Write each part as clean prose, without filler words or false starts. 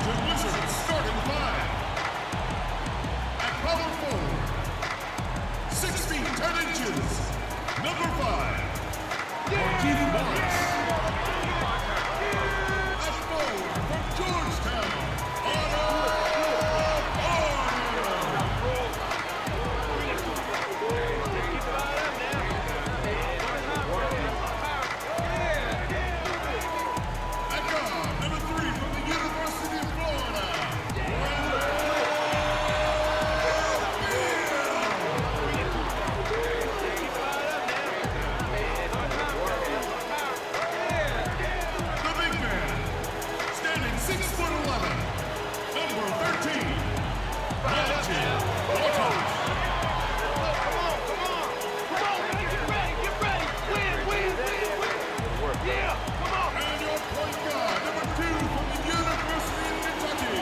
Washington Wizards starting five. At power forward, 6 feet 10 inches, number 5, Markieff Morris. At forward from Georgetown, Otto At guard, number 3 from the University of Florida, the big man, standing 6'11", number 13, Magic Walters. And your point guard, number 2 from the University of Kentucky,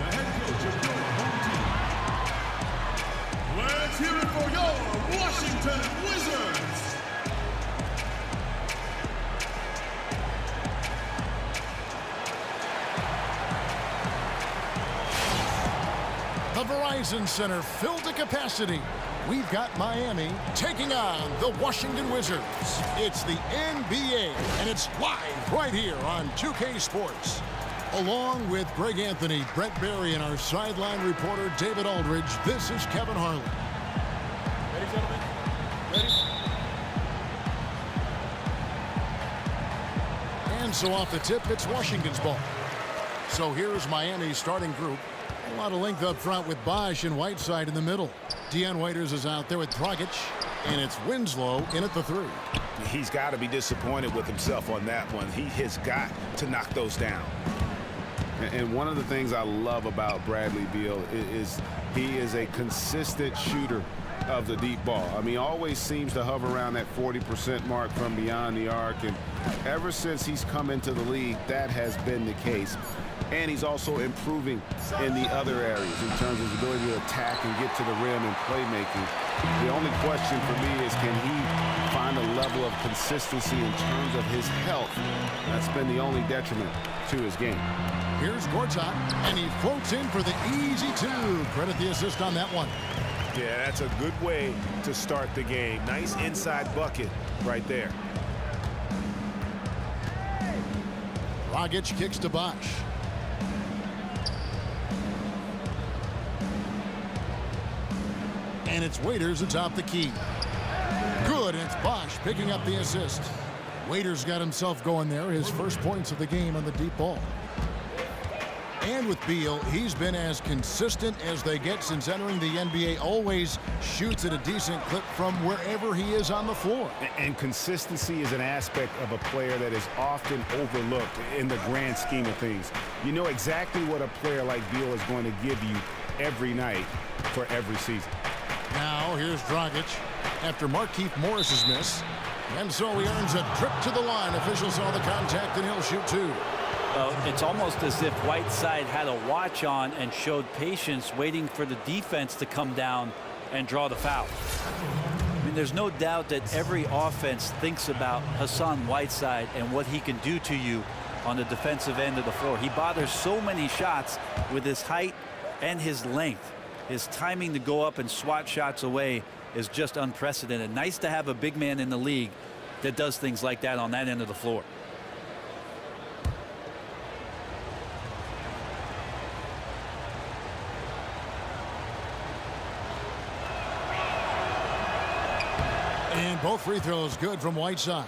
the head coach of your home team. Let's hear it for your Washington Wizards. The Verizon Center filled to capacity. We've got Miami taking on the Washington Wizards. It's the NBA, and it's live right here on 2K Sports. Along with Greg Anthony, Brett Barry, and our sideline reporter David Aldridge, this is Kevin Harlan. Ready, gentlemen? Ready? And so off the tip, it's Washington's ball. So here's Miami's starting group. A lot of length up front with Bosh and Whiteside in the middle. Dion Waiters is out there with Dragic, and it's Winslow in at the 3. He's got to be disappointed with himself on that one. He has got to knock those down. And one of the things I love about Bradley Beal is he is a consistent shooter of the deep ball. I mean, always seems to hover around that 40% mark from beyond the arc. And ever since he's come into the league, that has been the case. And he's also improving in the other areas in terms of his ability to attack and get to the rim and playmaking. The only question for me is, can he find a level of consistency in terms of his health? That's been the only detriment to his game. Here's Gortat, and he floats in for the easy 2. Credit the assist on that one. Yeah, that's a good way to start the game. Nice inside bucket right there. Dragic kicks to Bosh. And it's Waiters atop the key. Good, and it's Bosh picking up the assist. Waiters got himself going there, his first points of the game on the deep ball. And with Beal, he's been as consistent as they get since entering the NBA. Always shoots at a decent clip from wherever he is on the floor. And consistency is an aspect of a player that is often overlooked in the grand scheme of things. You know exactly what a player like Beal is going to give you every night for every season. Now here's Dragic after Markieff Morris's miss. And so he earns a trip to the line. Officials saw the contact, and he'll shoot 2. Well, it's almost as if Whiteside had a watch on and showed patience, waiting for the defense to come down and draw the foul. I mean, there's no doubt that every offense thinks about Hassan Whiteside and what he can do to you on the defensive end of the floor. He bothers so many shots with his height and his length. His timing to go up and swat shots away is just unprecedented. Nice to have a big man in the league that does things like that on that end of the floor. And both free throws good from Whiteside.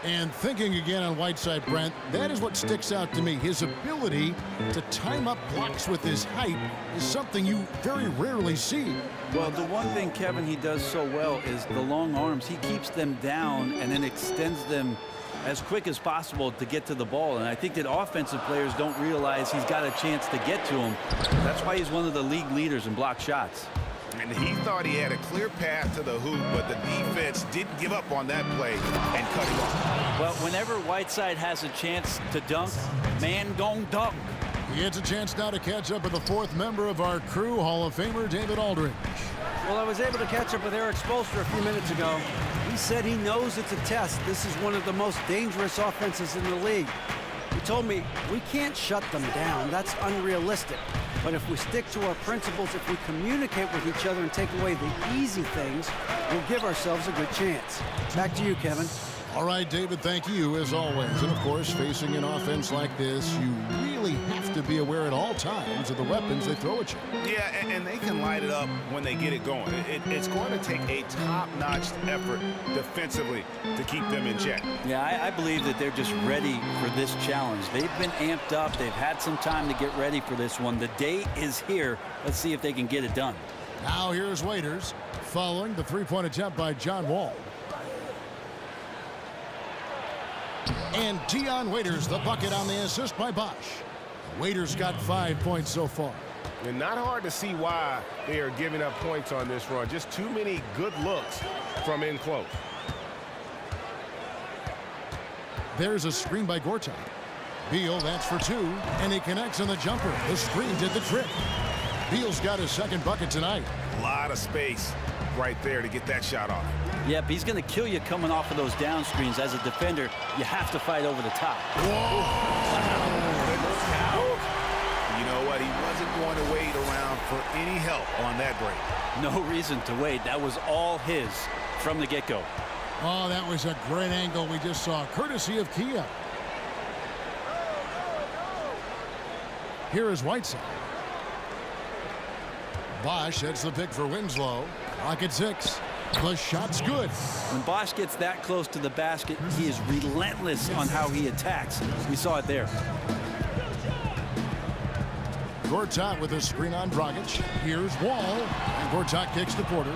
And thinking again on Whiteside, Brent, that is what sticks out to me. His ability to time up blocks with his height is something you very rarely see. Well, the one thing, Kevin, he does so well is the long arms. He keeps them down and then extends them as quick as possible to get to the ball. And I think that offensive players don't realize he's got a chance to get to him. That's why he's one of the league leaders in block shots. And he thought he had a clear path to the hoop, but the defense didn't give up on that play and cut him off. Well, whenever Whiteside has a chance to dunk, man gon' dunk. He gets a chance now to catch up with the 4th member of our crew, Hall of Famer David Aldridge. Well, I was able to catch up with Eric Spoelstra a few minutes ago. He said he knows it's a test. This is one of the most dangerous offenses in the league. He told me we can't shut them down. That's unrealistic. But if we stick to our principles, if we communicate with each other and take away the easy things, we'll give ourselves a good chance. Back to you, Kevin. All right, David, thank you as always. And of course, facing an offense like this, you really have to be aware at all times of the weapons they throw at you. Yeah, and they can light it up when they get it going. It's going to take a top-notch effort defensively to keep them in check. Yeah, I believe that they're just ready for this challenge. They've been amped up. They've had some time to get ready for this one. The day is here. Let's see if they can get it done. Now here's Waiters following the three-point attempt by John Wall. And Dion Waiters, the bucket on the assist by Bosch. Waiters got 5 points so far. And not hard to see why they are giving up points on this run. Just too many good looks from in close. There's a screen by Gortat. Beal, that's for two, and he connects on the jumper. The screen did the trick. Beal's got his second bucket tonight. A lot of space right there to get that shot off. Yep, he's going to kill you coming off of those down screens. As a defender, you have to fight over the top. You know what? He wasn't going to wait around for any help on that break. No reason to wait. That was all his from the get-go. Oh, that was a great angle we just saw, courtesy of Kia. Here is Whiteside. Bosch, that's the pick for Winslow. Clock at 6. The shot's good. When Bosch gets that close to the basket, he is relentless on how he attacks. We saw it there. Gortat with a screen on Dragic. Here's Wall. And Gortat kicks to Porter.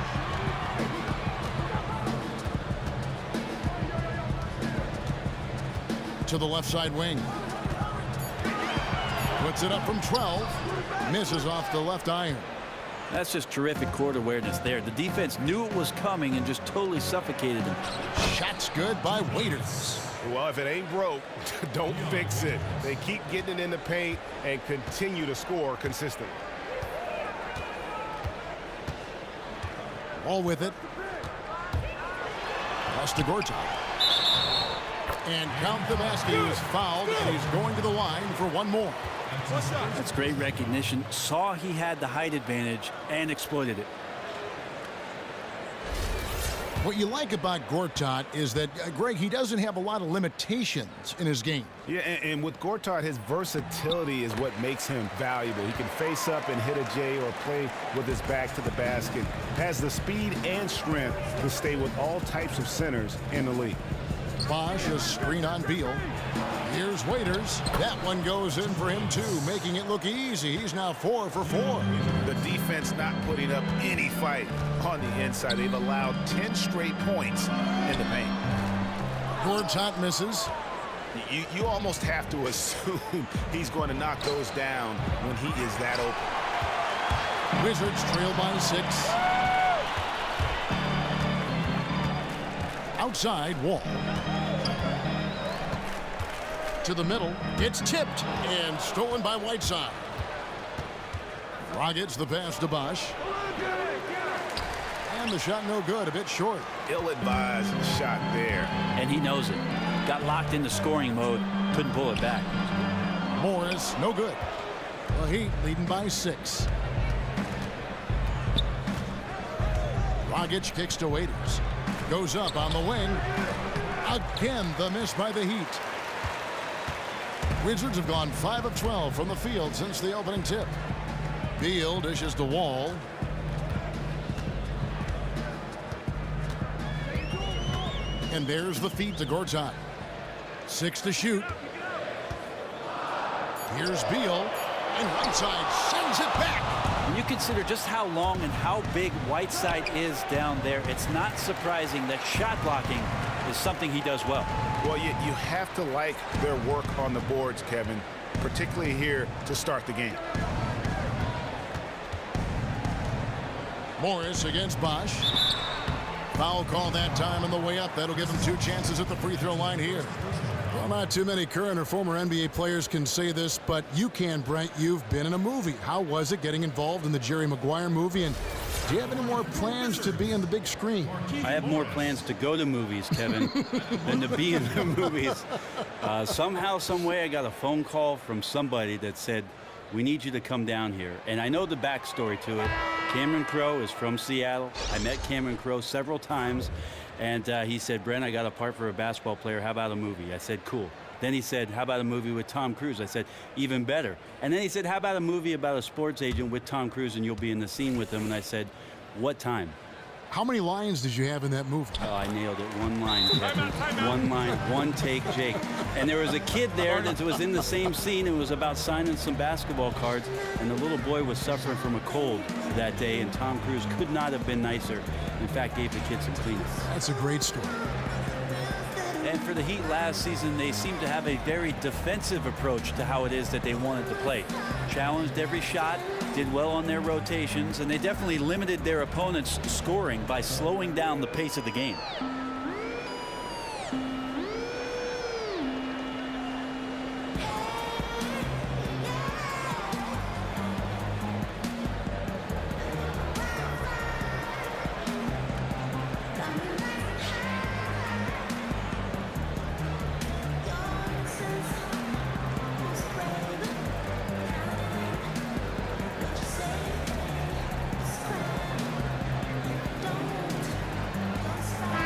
To the left side wing. Puts it up from 12. Misses off the left iron. That's just terrific court awareness there. The defense knew it was coming and just totally suffocated him. Shot's good by Waiters. Well, if it ain't broke, don't fix it. They keep getting it in the paint and continue to score consistently. All with it. Pass to Gortat. And count the basket. He was fouled, and he's going to the line for one more. That's great recognition. Saw he had the height advantage and exploited it. What you like about Gortat is that, Greg, he doesn't have a lot of limitations in his game. Yeah, and with Gortat, his versatility is what makes him valuable. He can face up and hit a J or play with his back to the basket. Has the speed and strength to stay with all types of centers in the league. Bosch, a screen on Beal. Here's Waiters. That one goes in for him, too, making it look easy. He's now 4 for 4. The defense not putting up any fight on the inside. They've allowed 10 straight points in the paint. Gortat misses. You almost have to assume he's going to knock those down when he is that open. Wizards trail by 6. Outside, Wall. To the middle. It's tipped and stolen by Whiteside. Dragic the pass to Bosch. And the shot no good, a bit short. Ill-advised shot there. And he knows it. Got locked into scoring mode. Couldn't pull it back. Morris, no good. The Heat leading by 6. Dragic kicks to Waiters. Goes up on the wing. Again, the miss by the Heat. Wizards have gone 5 of 12 from the field since the opening tip. Beal dishes to Wall. And there's the feed to Gortat. 6 to shoot. Here's Beal. And Whiteside sends it back. When you consider just how long and how big Whiteside is down there, it's not surprising that shot blocking is something he does well. Well, you have to like their work on the boards, Kevin, particularly here to start the game. Morris against Bosch. Foul call that time on the way up. That'll give him 2 chances at the free throw line here. Well, not too many current or former NBA players can say this, but you can, Brent. You've been in a movie. How was it getting involved in the Jerry Maguire movie? And Do you have any more plans to be on the big screen? I have more plans to go to movies, Kevin, than to be in the movies. Somehow, some way, I got a phone call from somebody that said, we need you to come down here. And I know the backstory to it. Cameron Crowe is from Seattle. I met Cameron Crowe several times. And he said, Brent, I got a part for a basketball player. How about a movie? I said, cool. Then he said, how about a movie with Tom Cruise? I said, even better. And then he said, how about a movie about a sports agent with Tom Cruise and you'll be in the scene with him? And I said, what time? How many lines did you have in that movie? Oh, I nailed it. One line, Kevin. One line, one take, Jake. And there was a kid there that was in the same scene. It was about signing some basketball cards. And the little boy was suffering from a cold that day. And Tom Cruise could not have been nicer. In fact, gave the kid some Kleenex. That's a great story. And for the Heat last season, they seemed to have a very defensive approach to how it is that they wanted to play. Challenged every shot, did well on their rotations, and they definitely limited their opponents' scoring by slowing down the pace of the game.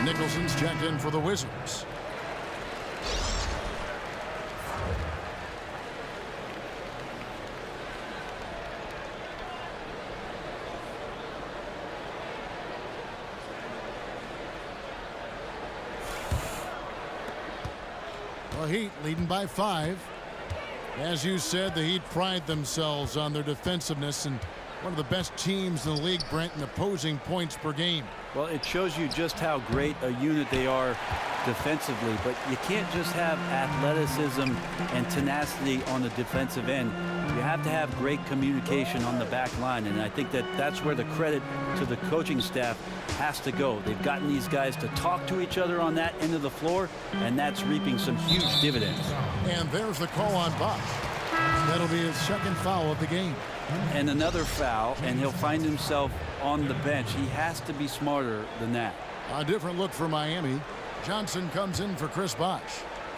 Nicholson's checked in for the Wizards. The Heat leading by 5. As you said, the Heat pride themselves on their defensiveness and one of the best teams in the league, Brent, in opposing points per game. Well, it shows you just how great a unit they are defensively, but you can't just have athleticism and tenacity on the defensive end. You have to have great communication on the back line, and I think that that's where the credit to the coaching staff has to go. They've gotten these guys to talk to each other on that end of the floor, and that's reaping some huge dividends. And there's the call on Bosch. That'll be his second foul of the game. And another foul, and he'll find himself on the bench. He has to be smarter than that. A different look for Miami. Johnson comes in for Chris Bosh.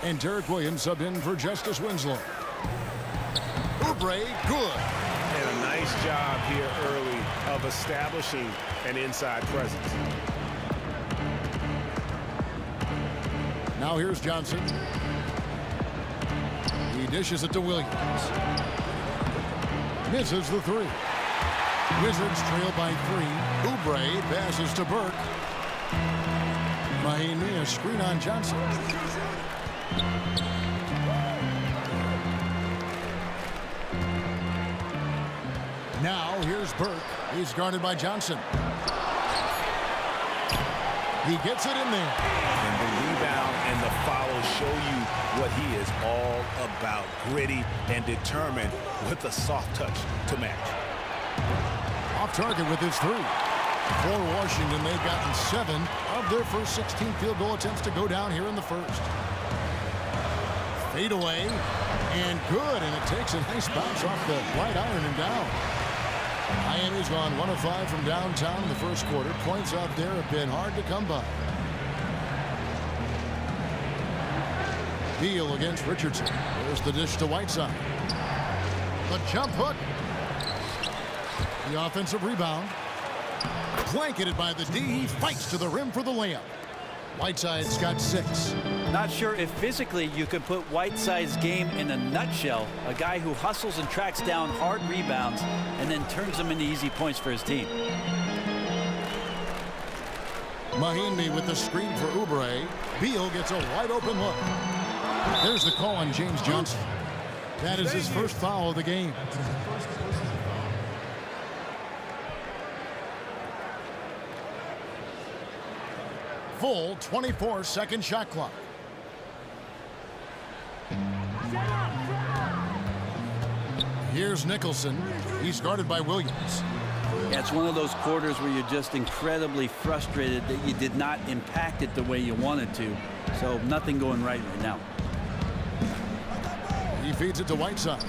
And Derek Williams subbed in for Justice Winslow. Oubre, good. And a nice job here early of establishing an inside presence. Now here's Johnson. He dishes it to Williams. Misses the 3. Wizards trail by 3. Oubre passes to Burke. Miami a screen on Johnson. Now here's Burke. He's guarded by Johnson. He gets it in there. And the rebound and the follow show you what he is all about. Gritty and determined with a soft touch to match. Off target with his 3. For Washington, they've gotten 7 of their first 16 field goal attempts to go down here in the first. Fade away and good, and it takes a nice bounce off the right iron and down. Miami's gone 1 of 5 from downtown in the first quarter. Points out there have been hard to come by. Beal against Richardson. There's the dish to Whiteside. The jump hook. The offensive rebound. Blanketed by the D. He fights to the rim for the layup. Whiteside's got 6. Not sure if physically you could put Whiteside's game in a nutshell. A guy who hustles and tracks down hard rebounds and then turns them into easy points for his team. Mahinmi with the screen for Oubre. Beal gets a wide open look. There's the call on James Johnson. That is his first foul of the game. Full 24-second shot clock. Here's Nicholson. He's guarded by Williams. Yeah, it's one of those quarters where you're just incredibly frustrated that you did not impact it the way you wanted to. So nothing going right now. He feeds it to Whiteside.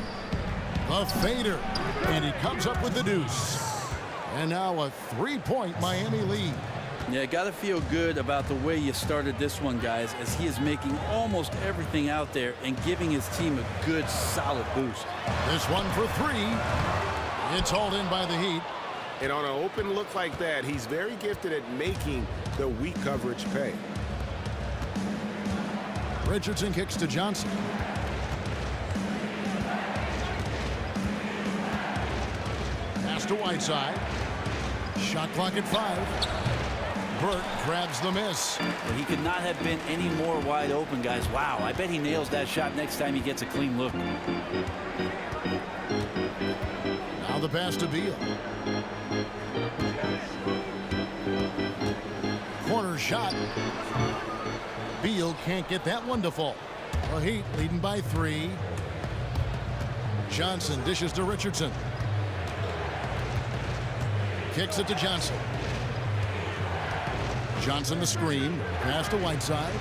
A fader. And he comes up with the deuce. And now a 3-point Miami lead. Yeah, got to feel good about the way you started this one, guys, as he is making almost everything out there and giving his team a good, solid boost. This one for 3. It's hauled in by the Heat. And on an open look like that, he's very gifted at making the weak coverage pay. Richardson kicks to Johnson. Pass to Whiteside. Shot clock at 5. Burke grabs the miss. But he could not have been any more wide open, guys. Wow, I bet he nails that shot next time he gets a clean look. Now the pass to Beal. Corner shot. Beal can't get that one to fall. The Heat leading by 3. Johnson dishes to Richardson. Kicks it to Johnson. Johnson the screen. Pass to Whiteside.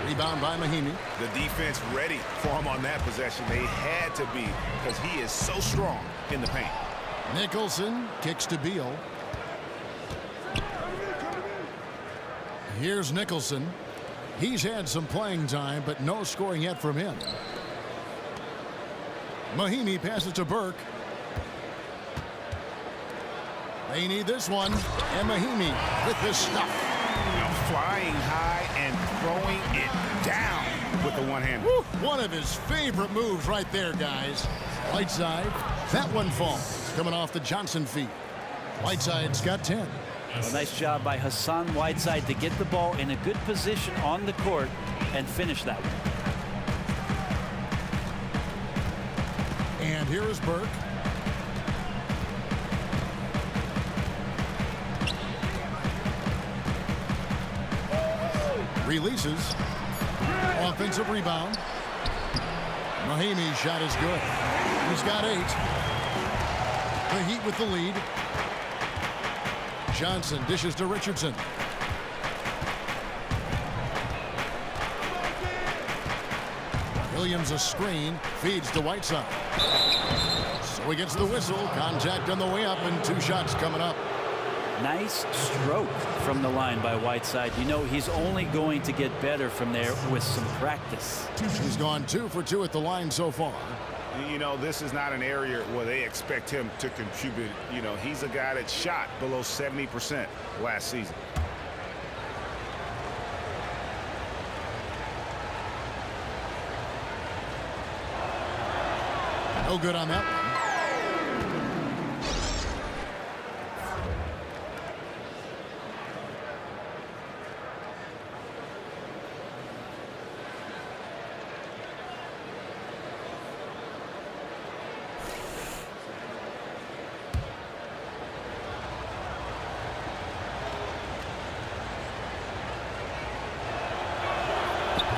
Rebound by Mahinmi. The defense ready for him on that possession. They had to be, because he is so strong in the paint. Nicholson kicks to Beal. Here's Nicholson. He's had some playing time, but no scoring yet from him. Mahinmi passes to Burke. They need this one. And Mahinmi with this stuff. Flying high and throwing it down with the one-hand. One of his favorite moves right there, guys. Whiteside. That one falls. Coming off the Johnson feed. Whiteside's got 10. A nice job by Hassan Whiteside to get the ball in a good position on the court and finish that one. And here is Burke. Releases. Offensive rebound. Mahinmi's shot is good. He's got 8. The Heat with the lead. Johnson dishes to Richardson. Williams a screen. Feeds to Whiteside. So he gets the whistle. Contact on the way up and 2 shots coming up. Nice stroke from the line by Whiteside. You know, he's only going to get better from there with some practice. He's gone 2 for 2 at the line so far. You know, this is not an area where they expect him to contribute. You know, he's a guy that shot below 70% last season. No good on that one.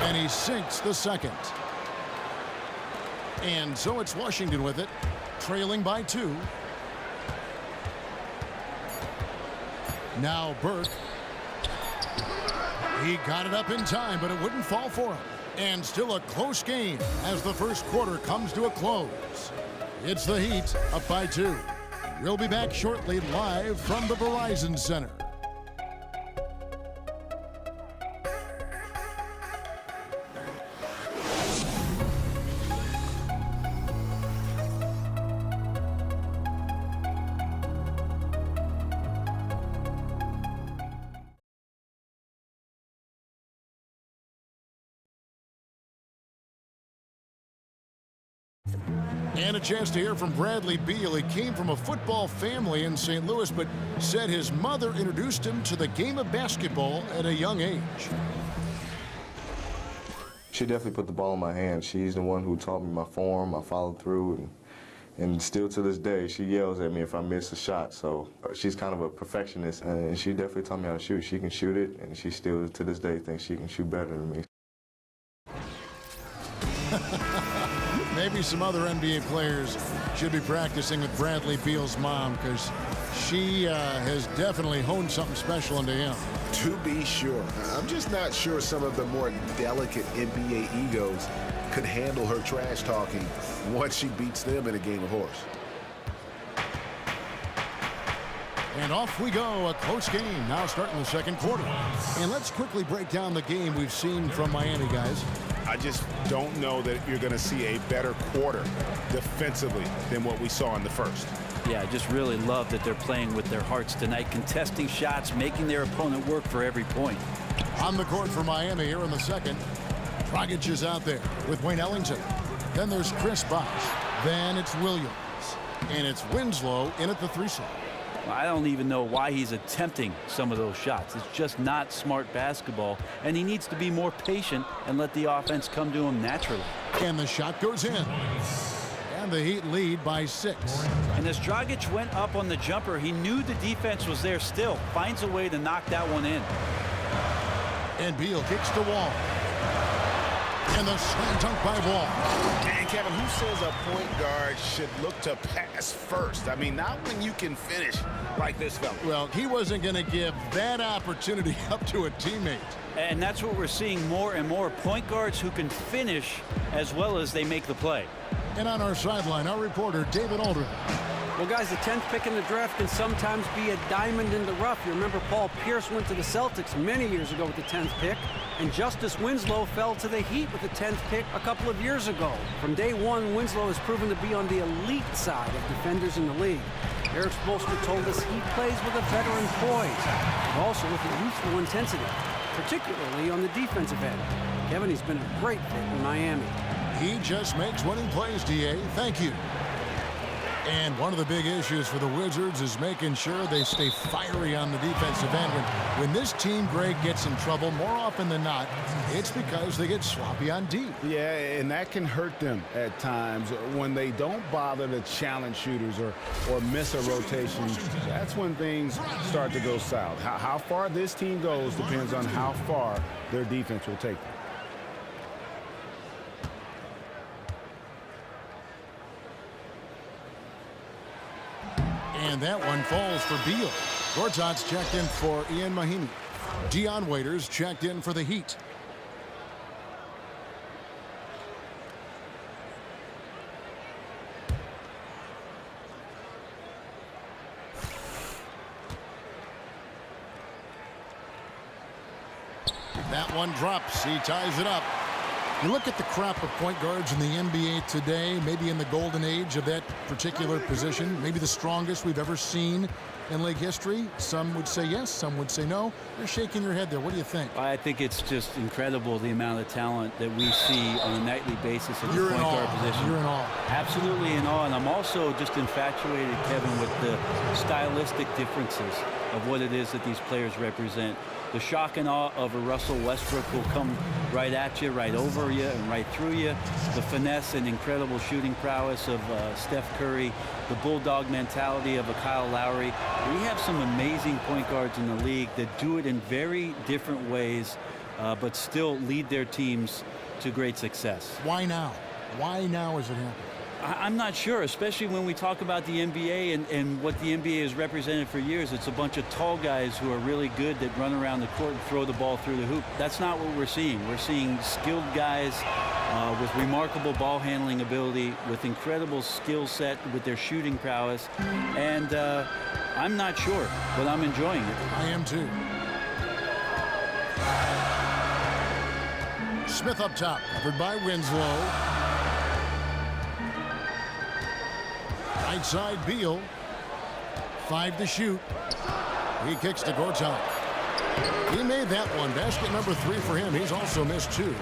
And he sinks the second. And so it's Washington with it, trailing by 2. Now Burke. He got it up in time, but it wouldn't fall for him. And still a close game as the first quarter comes to a close. It's the Heat up by 2. We'll be back shortly live from the Verizon Center. And a chance to hear from Bradley Beal. He came from a football family in St. Louis, but said his mother introduced him to the game of basketball at a young age. She definitely put the ball in my hands. She's the one who taught me my form, my follow through, and still to this day, she yells at me if I miss a shot. So she's kind of a perfectionist, and she definitely taught me how to shoot. She can shoot it, and she still to this day thinks she can shoot better than me. Maybe some other NBA players should be practicing with Bradley Beal's mom, because she has definitely honed something special into him. To be sure. I'm just not sure some of the more delicate NBA egos could handle her trash talking once she beats them in a game of horse. And off we go, a close game now starting the second quarter. And let's quickly break down the game we've seen from Miami, guys. I just don't know that you're going to see a better quarter defensively than what we saw in the first. Yeah, I just really love that they're playing with their hearts tonight, contesting shots, making their opponent work for every point. On the court for Miami here in the second. Dragic is out there with Wayne Ellington. Then there's Chris Bosh. Then it's Williams. And it's Winslow in at the 3 slot. I don't even know why he's attempting some of those shots. It's just not smart basketball, and he needs to be more patient and let the offense come to him naturally. And the shot goes in. And the Heat lead by 6. And as Dragic went up on the jumper, he knew the defense was there still. Finds a way to knock that one in. And Beal kicks to Wall. And the slam dunk by Wall. And Kevin, who says a point guard should look to pass first? I mean, not when you can finish like this fella. Well, he wasn't going to give that opportunity up to a teammate. And that's what we're seeing more and more. Point guards who can finish as well as they make the play. And on our sideline, our reporter, David Aldridge. Well, guys, the 10th pick in the draft can sometimes be a diamond in the rough. You remember Paul Pierce went to the Celtics many years ago with the 10th pick, and Justice Winslow fell to the Heat with the 10th pick a couple of years ago. From day one, Winslow has proven to be on the elite side of defenders in the league. Eric Spoelstra told us he plays with a veteran poise, but also with a youthful intensity, particularly on the defensive end. Kevin, he's been a great fit in Miami. He just makes winning plays, DA. Thank you. And one of the big issues for the Wizards is making sure they stay fiery on the defensive end. When this team, Greg, gets in trouble, more often than not, it's because they get sloppy on D. Yeah, and that can hurt them at times when they don't bother to challenge shooters or miss a rotation. That's when things start to go south. How far this team goes depends on how far their defense will take them. And that one falls for Beal. Gortat's checked in for Ian Mahinmi. Dion Waiters checked in for the Heat. That one drops. He ties it up. You look at the crop of point guards in the NBA today, maybe in the golden age of that particular position, maybe the strongest we've ever seen in league history. Some would say yes, some would say no. You're shaking your head there. What do you think? I think it's just incredible the amount of talent that we see on a nightly basis at the point guard position. You're in awe. Absolutely in awe. And I'm also just infatuated, Kevin, with the stylistic differences of what it is that these players represent. The shock and awe of a Russell Westbrook will come right at you, right over you, and right through you. The finesse and incredible shooting prowess of Steph Curry. The bulldog mentality of a Kyle Lowry. We have some amazing point guards in the league that do it in very different ways, but still lead their teams to great success. Why now? Why now is it happening? I'm not sure, especially when we talk about the NBA and what the NBA has represented for years. It's a bunch of tall guys who are really good that run around the court and throw the ball through the hoop. That's not what we're seeing. We're seeing skilled guys with remarkable ball handling ability, with incredible skill set, with their shooting prowess. And I'm not sure, but I'm enjoying it. I am too. Smith up top, covered by Winslow. Right side, Beal. 5 to shoot. He kicks to Gortat. He made that one. Basket number 3 for him. He's also missed 2.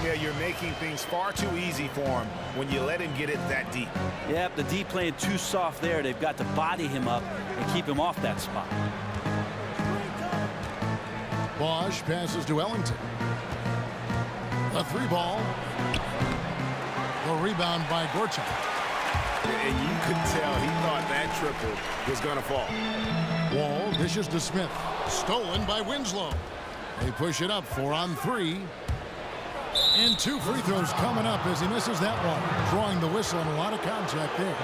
Yeah, you're making things far too easy for him when you let him get it that deep. Yep, the D playing too soft there. They've got to body him up and keep him off that spot. Bosh passes to Ellington. A 3 ball. The rebound by Gortat. And you could tell he thought that triple was going to fall. Wall dishes to Smith. Stolen by Winslow. They push it up 4 on 3. And 2 free throws coming up as he misses that one. Drawing the whistle and a lot of contact there.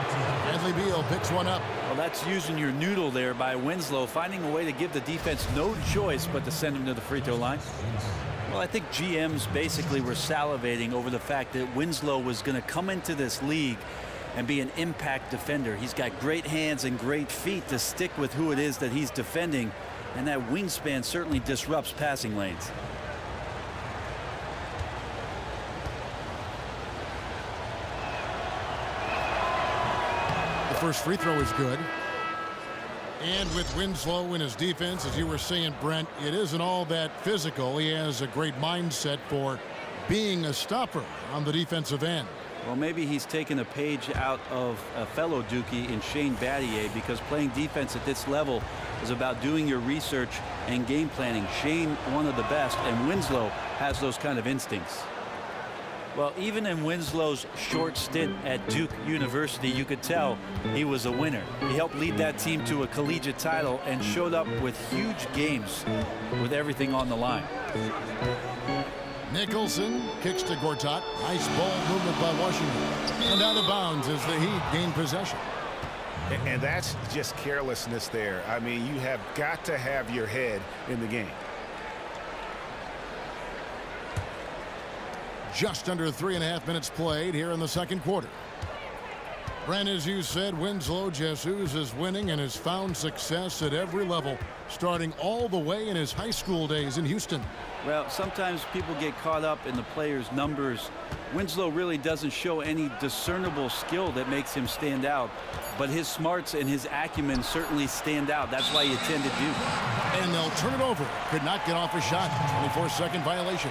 Bradley Beal picks one up. Well, that's using your noodle there by Winslow, finding a way to give the defense no choice but to send him to the free throw line. Well, I think GMs basically were salivating over the fact that Winslow was going to come into this league and be an impact defender. He's got great hands and great feet to stick with who it is that he's defending, and that wingspan certainly disrupts passing lanes. The first free throw is good. And with Winslow in his defense, as you were saying, Brent, it isn't all that physical. He has a great mindset for being a stopper on the defensive end. Well, maybe he's taken a page out of a fellow Dookie in Shane Battier, because playing defense at this level is about doing your research and game planning. Shane, one of the best, and Winslow has those kind of instincts. Well, even in Winslow's short stint at Duke University, you could tell he was a winner. He helped lead that team to a collegiate title and showed up with huge games with everything on the line. Nicholson kicks to Gortat. Nice ball movement by Washington. And out of bounds as the Heat gain possession. And that's just carelessness there. I mean, you have got to have your head in the game. Just under 3.5 minutes played here in the second quarter. Brent, as you said, Winslow Jesus is winning and has found success at every level, starting all the way in his high school days in Houston. Well, sometimes people get caught up in the players' numbers. Winslow really doesn't show any discernible skill that makes him stand out, but his smarts and his acumen certainly stand out. That's why you attend to Duke. And they'll turn it over. Could not get off a shot. 24-second violation.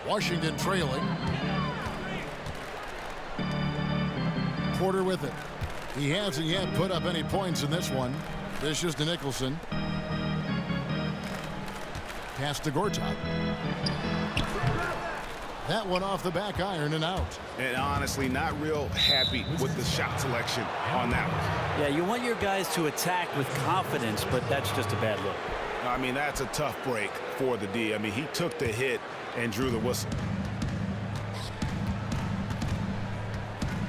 Washington trailing. Porter with it. He hasn't yet put up any points in this one. This is to Nicholson. Pass to Gortat. That one off the back iron and out. And honestly, not real happy with the shot selection on that one. Yeah, you want your guys to attack with confidence, but that's just a bad look. I mean, that's a tough break for the D. I mean, he took the hit and drew the whistle.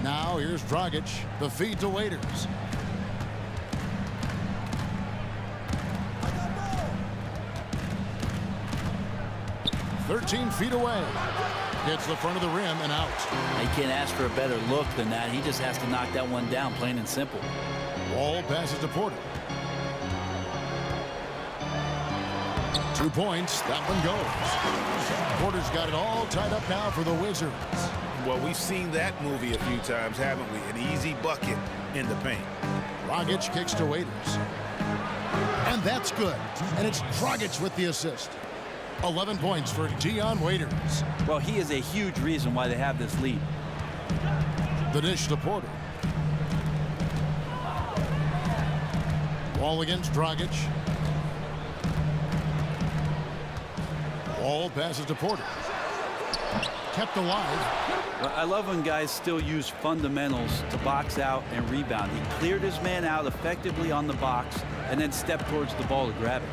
Now here's Dragic. The feed to Waiters. "13 feet away." Hits the front of the rim and out. He can't ask for a better look than that. He just has to knock that one down, plain and simple. Wall passes to Porter. 2 points. That one goes. Porter's got it all tied up now for the Wizards. Well, we've seen that movie a few times, haven't we? An easy bucket in the paint. Dragic kicks to Waiters. And that's good. And it's Dragic with the assist. 11 points for Dion Waiters. Well, he is a huge reason why they have this lead. The dish to Porter. Wall against Dragic. Wall passes to Porter. Kept alive. Well, I love when guys still use fundamentals to box out and rebound. He cleared his man out effectively on the box and then stepped towards the ball to grab it.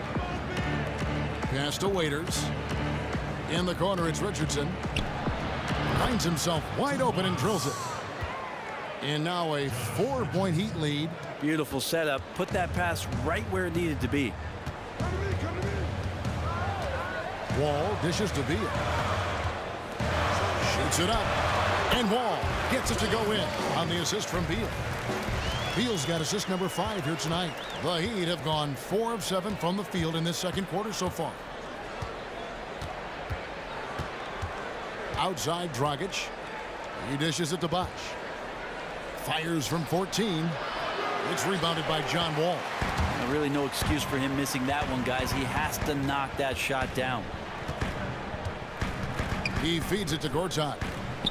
Pass to Waiters. In the corner, it's Richardson. Finds himself wide open and drills it. And now a 4-point Heat lead. Beautiful setup. Put that pass right where it needed to be. Wall dishes to Beal. Shoots it up. And Wall gets it to go in on the assist from Beal. Beal's got assist number 5 here tonight. The Heat have gone 4 of 7 from the field in this second quarter so far. Outside Dragic. He dishes it to Bosh. Fires from 14. It's rebounded by John Wall. Really no excuse for him missing that one, guys. He has to knock that shot down. He feeds it to Gortat.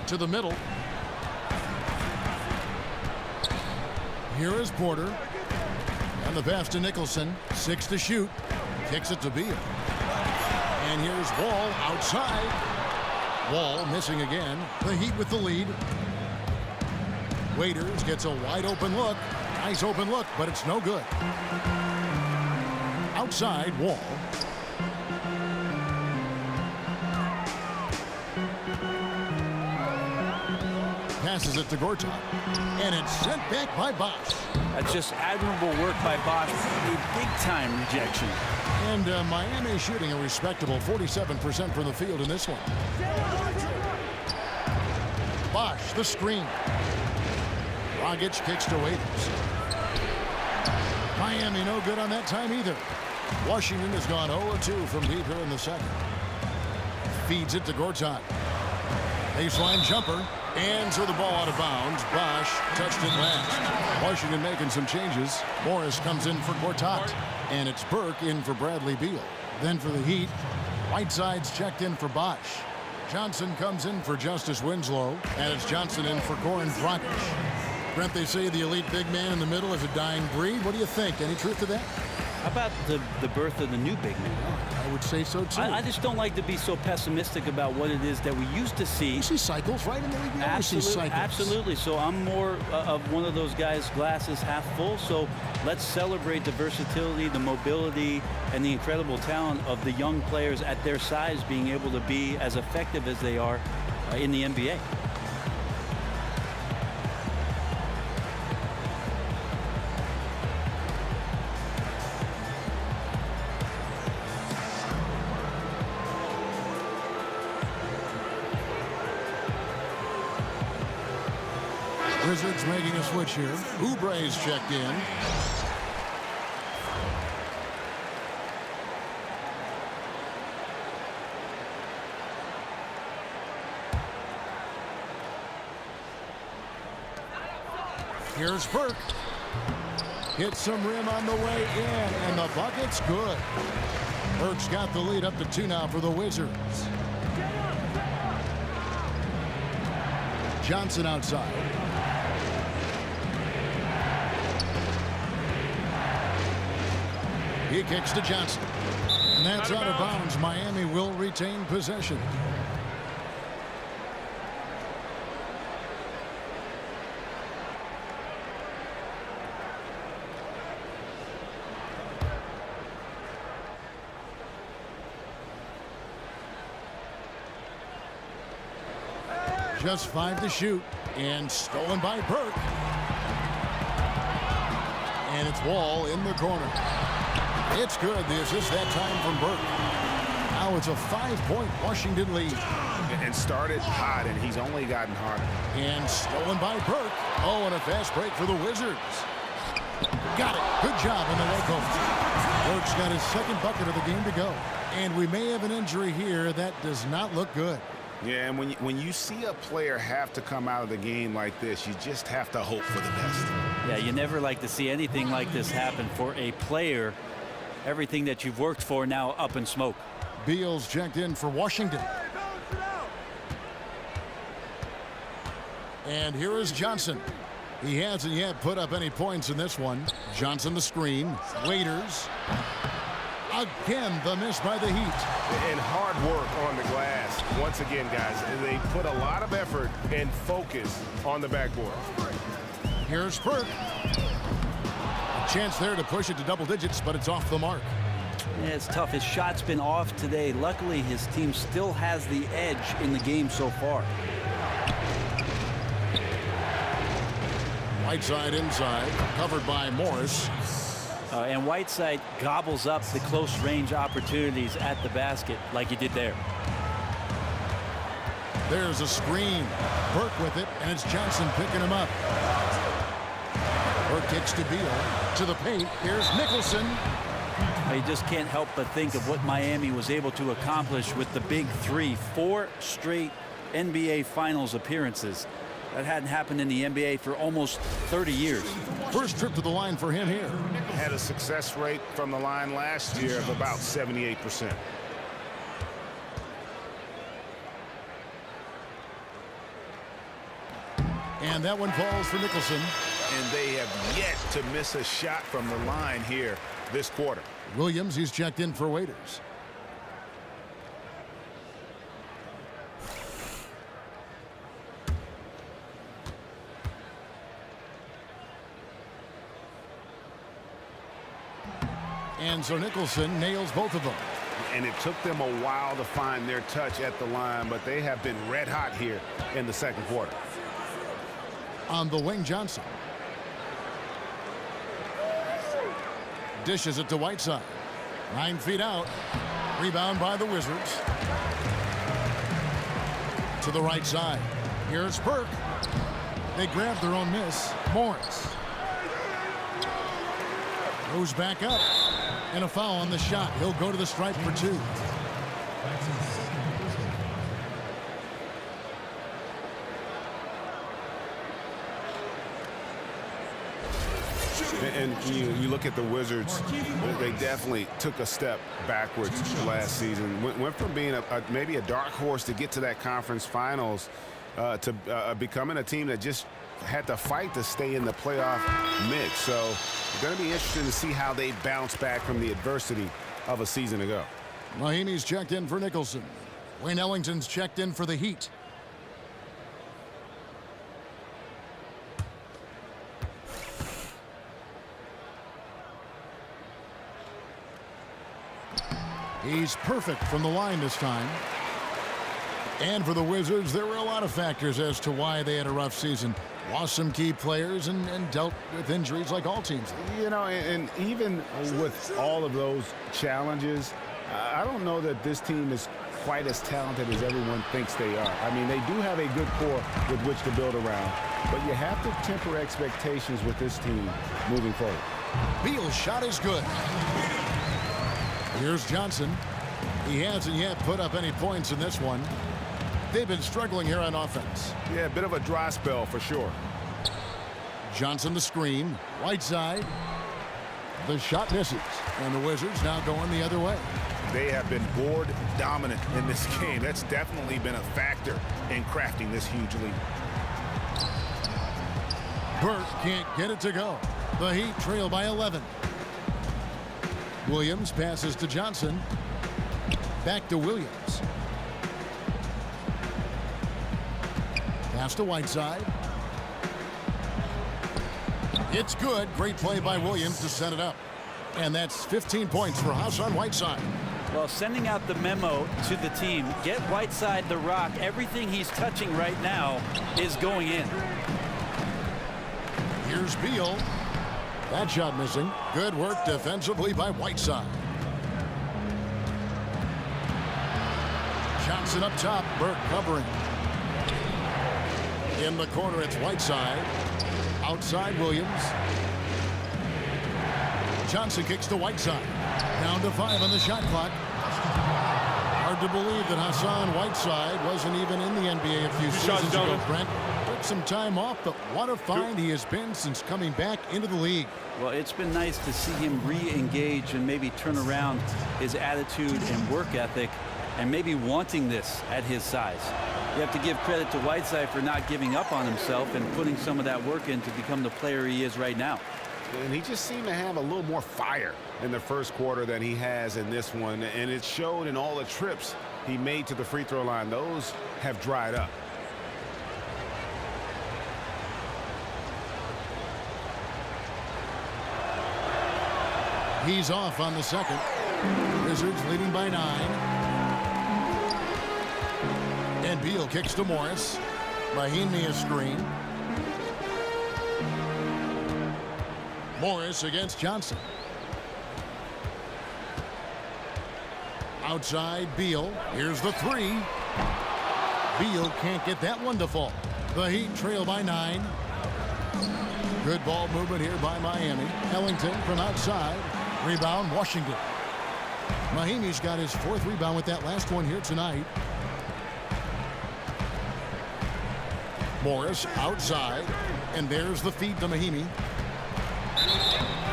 To the middle. Here is Porter. And the pass to Nicholson. 6 to shoot. Kicks it to Beal. And here's Wall outside. Wall missing again. The Heat with the lead. Waiters gets a wide open look. Nice open look, but it's no good. Outside, Wall. Passes it to Gortat. And it's sent back by Bosh. That's just admirable work by Bosch. A big-time rejection. And Miami shooting a respectable 47% from the field in this one. Bosch, the screen. Dragic kicks to Waiters. Miami no good on that time either. Washington has gone 0-2 from deep here in the second. Feeds it to Gortat. Baseline jumper. And so the ball out of bounds. Bosch touched it last. Washington making some changes. Morris comes in for Gortat. And it's Burke in for Bradley Beal. Then for the Heat, Whiteside's checked in for Bosch. Johnson comes in for Justice Winslow. And it's Johnson in for Goran Dragic. Brent, they say the elite big man in the middle is a dying breed. What do you think? Any truth to that? How about the birth of the new big man? I would say so, too. I just don't like to be so pessimistic about what it is that we used to see. You see cycles, right? In the league, we always see cycles. Absolutely. So I'm more of one of those guys, glasses half full. So let's celebrate the versatility, the mobility, and the incredible talent of the young players at their size being able to be as effective as they are in the NBA. Wizards making a switch here. Oubre's checked in. Here's Burke. Hits some rim on the way in, and the bucket's good. Burke's got the lead up to 2 now for the Wizards. Johnson outside. He kicks to Johnson. And that's out of bounds. Miami will retain possession. Just 5 to shoot. And stolen by Burke. And it's Wall in the corner. It's good. The assist that time from Burke. Now it's a 5-point Washington lead. And started hot, and he's only gotten harder. And stolen by Burke. Oh, and a fast break for the Wizards. Got it. Good job in the low post. Burke's got his second bucket of the game to go. And we may have an injury here that does not look good. Yeah, and when you see a player have to come out of the game like this, you just have to hope for the best. Yeah, you never like to see anything like this happen for a player. Everything that you've worked for now up in smoke. Beal's checked in for Washington. And here is Johnson. He hasn't yet put up any points in this one. Johnson the screen. Waiters. Again, the miss by the Heat. And hard work on the glass. Once again, guys, they put a lot of effort and focus on the backboard. Here's Burke. Chance there to push it to double digits, but it's off the mark. Yeah, it's tough. His shot's been off today. Luckily, his team still has the edge in the game so far. Whiteside inside, covered by Morris. And Whiteside gobbles up the close range opportunities at the basket like he did there. There's a screen. Burke with it, and it's Johnson picking him up. Burke kicks to Beal. To the paint. Here's Nicholson. You just can't help but think of what Miami was able to accomplish with the big three. 4 straight NBA Finals appearances. That hadn't happened in the NBA for almost 30 years. First trip to the line for him here. Had a success rate from the line last year of about 78%. And that one falls for Nicholson. And they have yet to miss a shot from the line here this quarter. Williams, he's checked in for Waiters. And so Nicholson nails both of them. And it took them a while to find their touch at the line, but they have been red hot here in the second quarter. On the wing, Johnson. Dishes it to Whiteside. 9 feet out. Rebound by the Wizards. To the right side. Here's Burke. They grab their own miss. Morris. Goes back up. And a foul on the shot. He'll go to the stripe for 2. And you look at the Wizards, they definitely took a step backwards last season. Went from being maybe a dark horse to get to that conference finals to becoming a team that just had to fight to stay in the playoff mix. So it's going to be interesting to see how they bounce back from the adversity of a season ago. Mahinmi's checked in for Nicholson. Wayne Ellington's checked in for the Heat. He's perfect from the line this time. And for the Wizards, there were a lot of factors as to why they had a rough season. Lost some key players and dealt with injuries like all teams. You know, and even with all of those challenges, I don't know that this team is quite as talented as everyone thinks they are. I mean, they do have a good core with which to build around, but you have to temper expectations with this team moving forward. Beal's shot is good. Here's Johnson. He hasn't yet put up any points in this one. They've been struggling here on offense. Yeah, a bit of a dry spell for sure. Johnson the screen. Whiteside. The shot misses. And the Wizards now going the other way. They have been board dominant in this game. That's definitely been a factor in crafting this huge lead. Burke can't get it to go. The Heat trail by 11. Williams passes to Johnson. Back to Williams. Pass to Whiteside. It's good. Great play by Williams to set it up. And that's 15 points for Hassan Whiteside. Well, sending out the memo to the team, get Whiteside the rock. Everything he's touching right now is going in. Here's Beal. That shot missing. Good work defensively by Whiteside. Johnson up top. Burke covering. In the corner, it's Whiteside. Outside, Williams. Johnson kicks to Whiteside. Down to 5 on the shot clock. Hard to believe that Hassan Whiteside wasn't even in the NBA a few seasons ago, Brent. Took some time off, but what a find he has been since coming back into the league. Well, it's been nice to see him re-engage and maybe turn around his attitude and work ethic and maybe wanting this at his size. You have to give credit to Whiteside for not giving up on himself and putting some of that work in to become the player he is right now. And he just seemed to have a little more fire in the first quarter than he has in this one. And it showed in all the trips he made to the free throw line. Those have dried up. He's off on the second. Wizards leading by 9. And Beal kicks to Morris. Mahinmi a screen. Morris against Johnson. Outside Beal. Here's the 3. Beal can't get that one to fall. The Heat trail by 9. Good ball movement here by Miami. Ellington from outside. Rebound, Washington. Mahinmi's got his 4th rebound with that last one here tonight. Morris outside. And there's the feed to Mahinmi.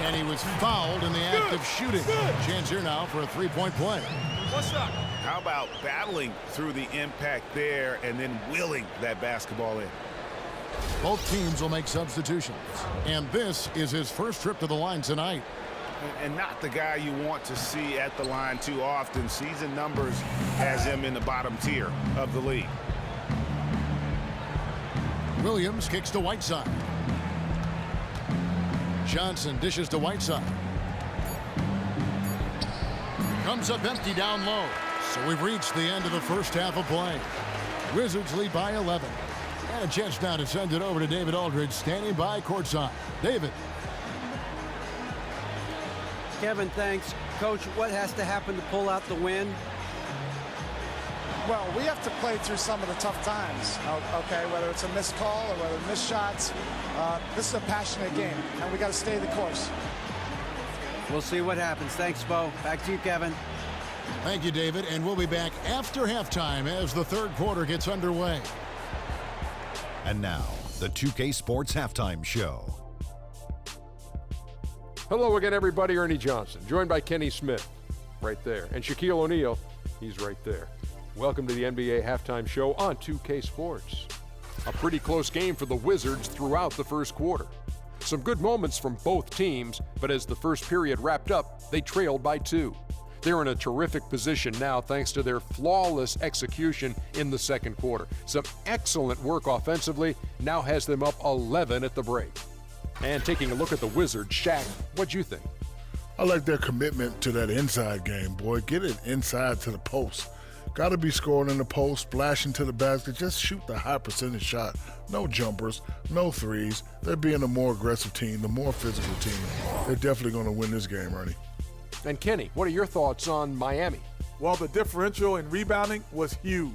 And he was fouled in the act of shooting. Chance here now for a 3-point play. What's up? How about battling through the impact there and then willing that basketball in? Both teams will make substitutions. And this is his first trip to the line tonight. And not the guy you want to see at the line too often. Season numbers has him in the bottom tier of the league. Williams kicks to Whiteside. Johnson dishes to Whiteside. Comes up empty down low. So we've reached the end of the first half of play. Wizards lead by 11. And a chance now to send it over to David Aldridge, standing by courtside. David. Kevin, thanks. Coach, what has to happen to pull out the win? Well, we have to play through some of the tough times, okay, whether it's a missed call or whether missed shots. This is a passionate game, and we got to stay the course. We'll see what happens. Thanks, Bo. Back to you, Kevin. Thank you, David, and we'll be back after halftime as the third quarter gets underway. And now, the 2K Sports Halftime Show. Hello again, everybody. Ernie Johnson, joined by Kenny Smith, right there. And Shaquille O'Neal, he's right there. Welcome to the NBA Halftime Show on 2K Sports. A pretty close game for the Wizards throughout the first quarter. Some good moments from both teams, but as the first period wrapped up, they trailed by 2. They're in a terrific position now thanks to their flawless execution in the second quarter. Some excellent work offensively now has them up 11 at the break. And taking a look at the Wizards, Shaq, what'd you think? I like their commitment to that inside game, boy. Get it inside to the post. Got to be scoring in the post, splashing to the basket. Just shoot the high percentage shot. No jumpers, no threes. They're being a more aggressive team, the more physical team. They're definitely going to win this game, Ernie. And Kenny, what are your thoughts on Miami? Well, the differential in rebounding was huge.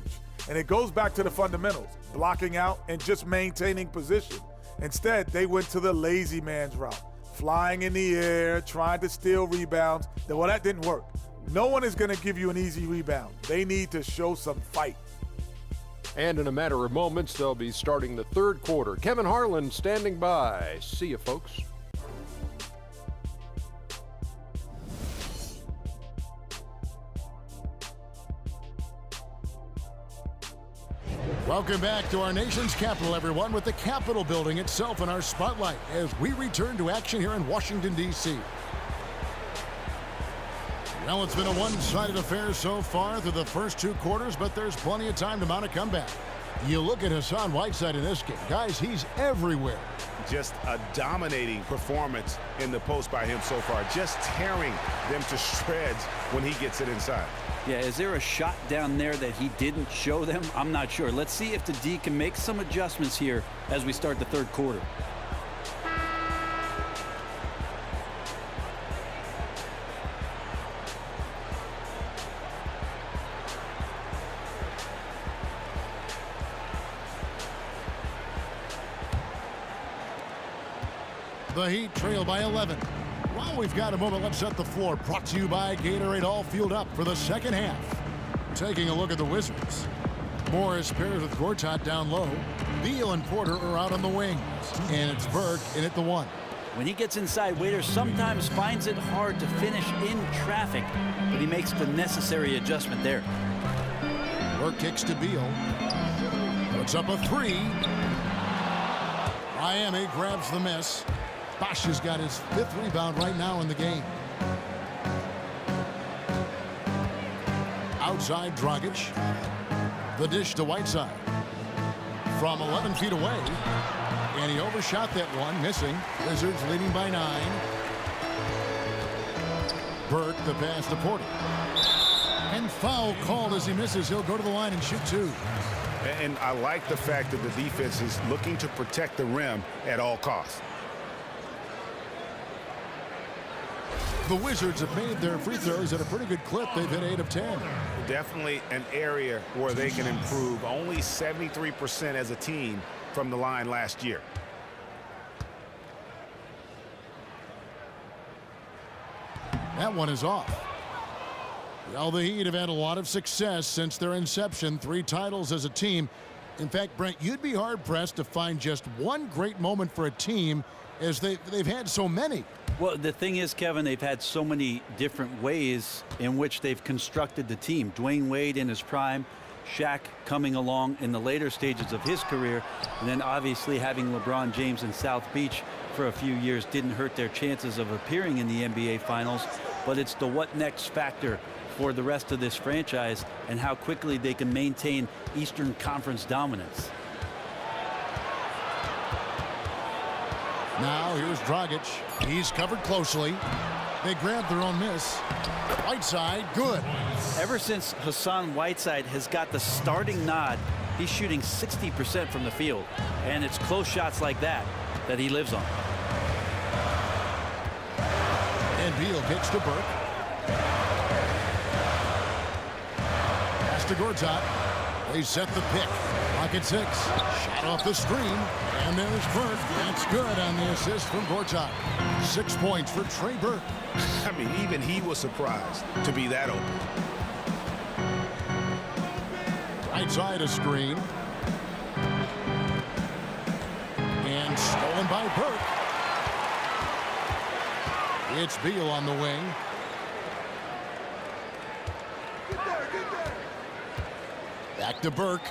And it goes back to the fundamentals, blocking out and just maintaining position. Instead, they went to the lazy man's route, flying in the air, trying to steal rebounds. Well, that didn't work. No one is going to give you an easy rebound. They need to show some fight. And in a matter of moments, they'll be starting the third quarter. Kevin Harlan standing by. See you, folks. Welcome back to our nation's capital, everyone, with the Capitol building itself in our spotlight as we return to action here in Washington, D.C. Well, it's been a one-sided affair so far through the first 2 quarters, but there's plenty of time to mount a comeback. You look at Hassan Whiteside in this game. Guys, he's everywhere. Just a dominating performance in the post by him so far. Just tearing them to shreds when he gets it inside. Yeah, is there a shot down there that he didn't show them? I'm not sure. Let's see if the D can make some adjustments here as we start the third quarter. The Heat trail by 11. While we've got a moment, let's set the floor. Brought to you by Gatorade, all fueled up for the second half. Taking a look at the Wizards. Morris pairs with Gortat down low. Beal and Porter are out on the wings. And it's Burke in at the 1. When he gets inside, Waiters sometimes finds it hard to finish in traffic, but he makes the necessary adjustment there. Burke kicks to Beal. Puts up a 3. Miami grabs the miss. Bosh has got his 5th rebound right now in the game. Outside Dragic. The dish to Whiteside. From 11 feet away. And he overshot that one, missing. Wizards leading by 9. Burke the pass to Porter. And foul called as he misses. He'll go to the line and shoot 2. And I like the fact that the defense is looking to protect the rim at all costs. The Wizards have made their free throws at a pretty good clip. They've hit 8 of 10. Definitely an area where they can improve. Only 73% as a team from the line last year. That one is off. Well, the Heat have had a lot of success since their inception. 3 titles as a team. In fact, Brent, you'd be hard-pressed to find just one great moment for a team as they've had so many. Well, the thing is, Kevin, they've had so many different ways in which they've constructed the team. Dwayne Wade in his prime, Shaq coming along in the later stages of his career, and then obviously having LeBron James in South Beach for a few years didn't hurt their chances of appearing in the NBA Finals. But it's the what next factor for the rest of this franchise and how quickly they can maintain Eastern Conference dominance. Now here's Dragic. He's covered closely. They grabbed their own miss. Whiteside, good. Ever since Hassan Whiteside has got the starting nod, he's shooting 60% from the field. And it's close shots like that that he lives on. And Beal kicks to Burke. Pass to Gortat. They set the pick. Pocket 6. Shot off the screen. And there's Burke. That's good on the assist from Gortat. 6 points for Trey Burke. I mean, even he was surprised to be that open. Right side of screen. And stolen by Burke. It's Beal on the wing. Back to Burke.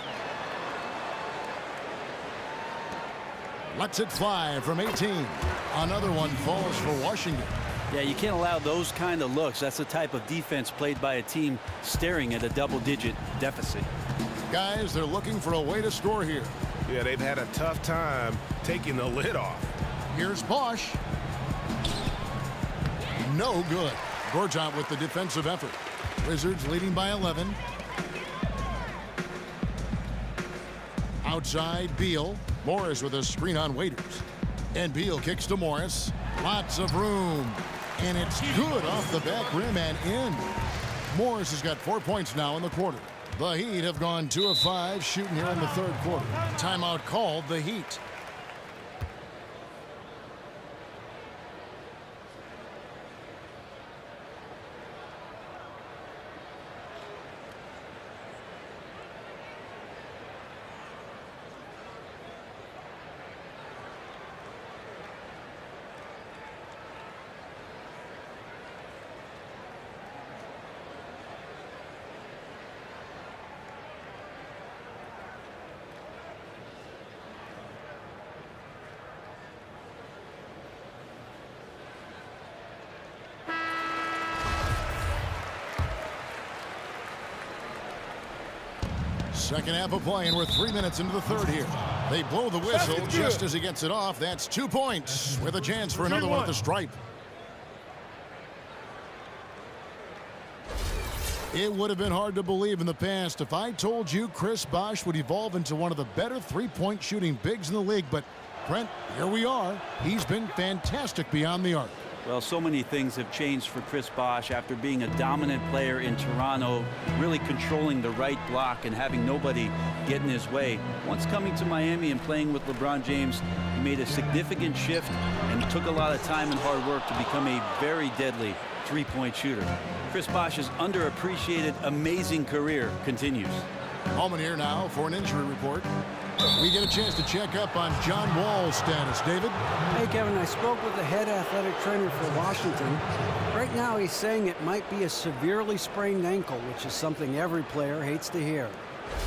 Lets it fly from 18. Another one falls for Washington. Yeah, you can't allow those kind of looks. That's the type of defense played by a team staring at a double-digit deficit. Guys, they're looking for a way to score here. Yeah, they've had a tough time taking the lid off. Here's Bosch. No good. Gortat with the defensive effort. Wizards leading by 11. Outside, Beal. Morris with a screen on Waiters. And Beal kicks to Morris. Lots of room. And it's good off the back rim and in. Morris has got 4 points now in the quarter. The Heat have gone 2 of 5 shooting here in the third quarter. Timeout called the Heat. Second half of play, and we're 3 minutes into the third here. They blow the whistle just as he gets it off. That's 2 points with a chance for another one at the stripe. It would have been hard to believe in the past if I told you Chris Bosh would evolve into one of the better three-point shooting bigs in the league. But, Brent, here we are. He's been fantastic beyond the arc. Well, so many things have changed for Chris Bosh after being a dominant player in Toronto, really controlling the right block and having nobody get in his way. Once coming to Miami and playing with LeBron James, he made a significant shift and took a lot of time and hard work to become a very deadly three-point shooter. Chris Bosh's underappreciated, amazing career continues. Holman here now for an injury report. We get a chance to check up on John Wall's status. David? Hey, Kevin, I spoke with the head athletic trainer for Washington. Right now, he's saying it might be a severely sprained ankle, which is something every player hates to hear.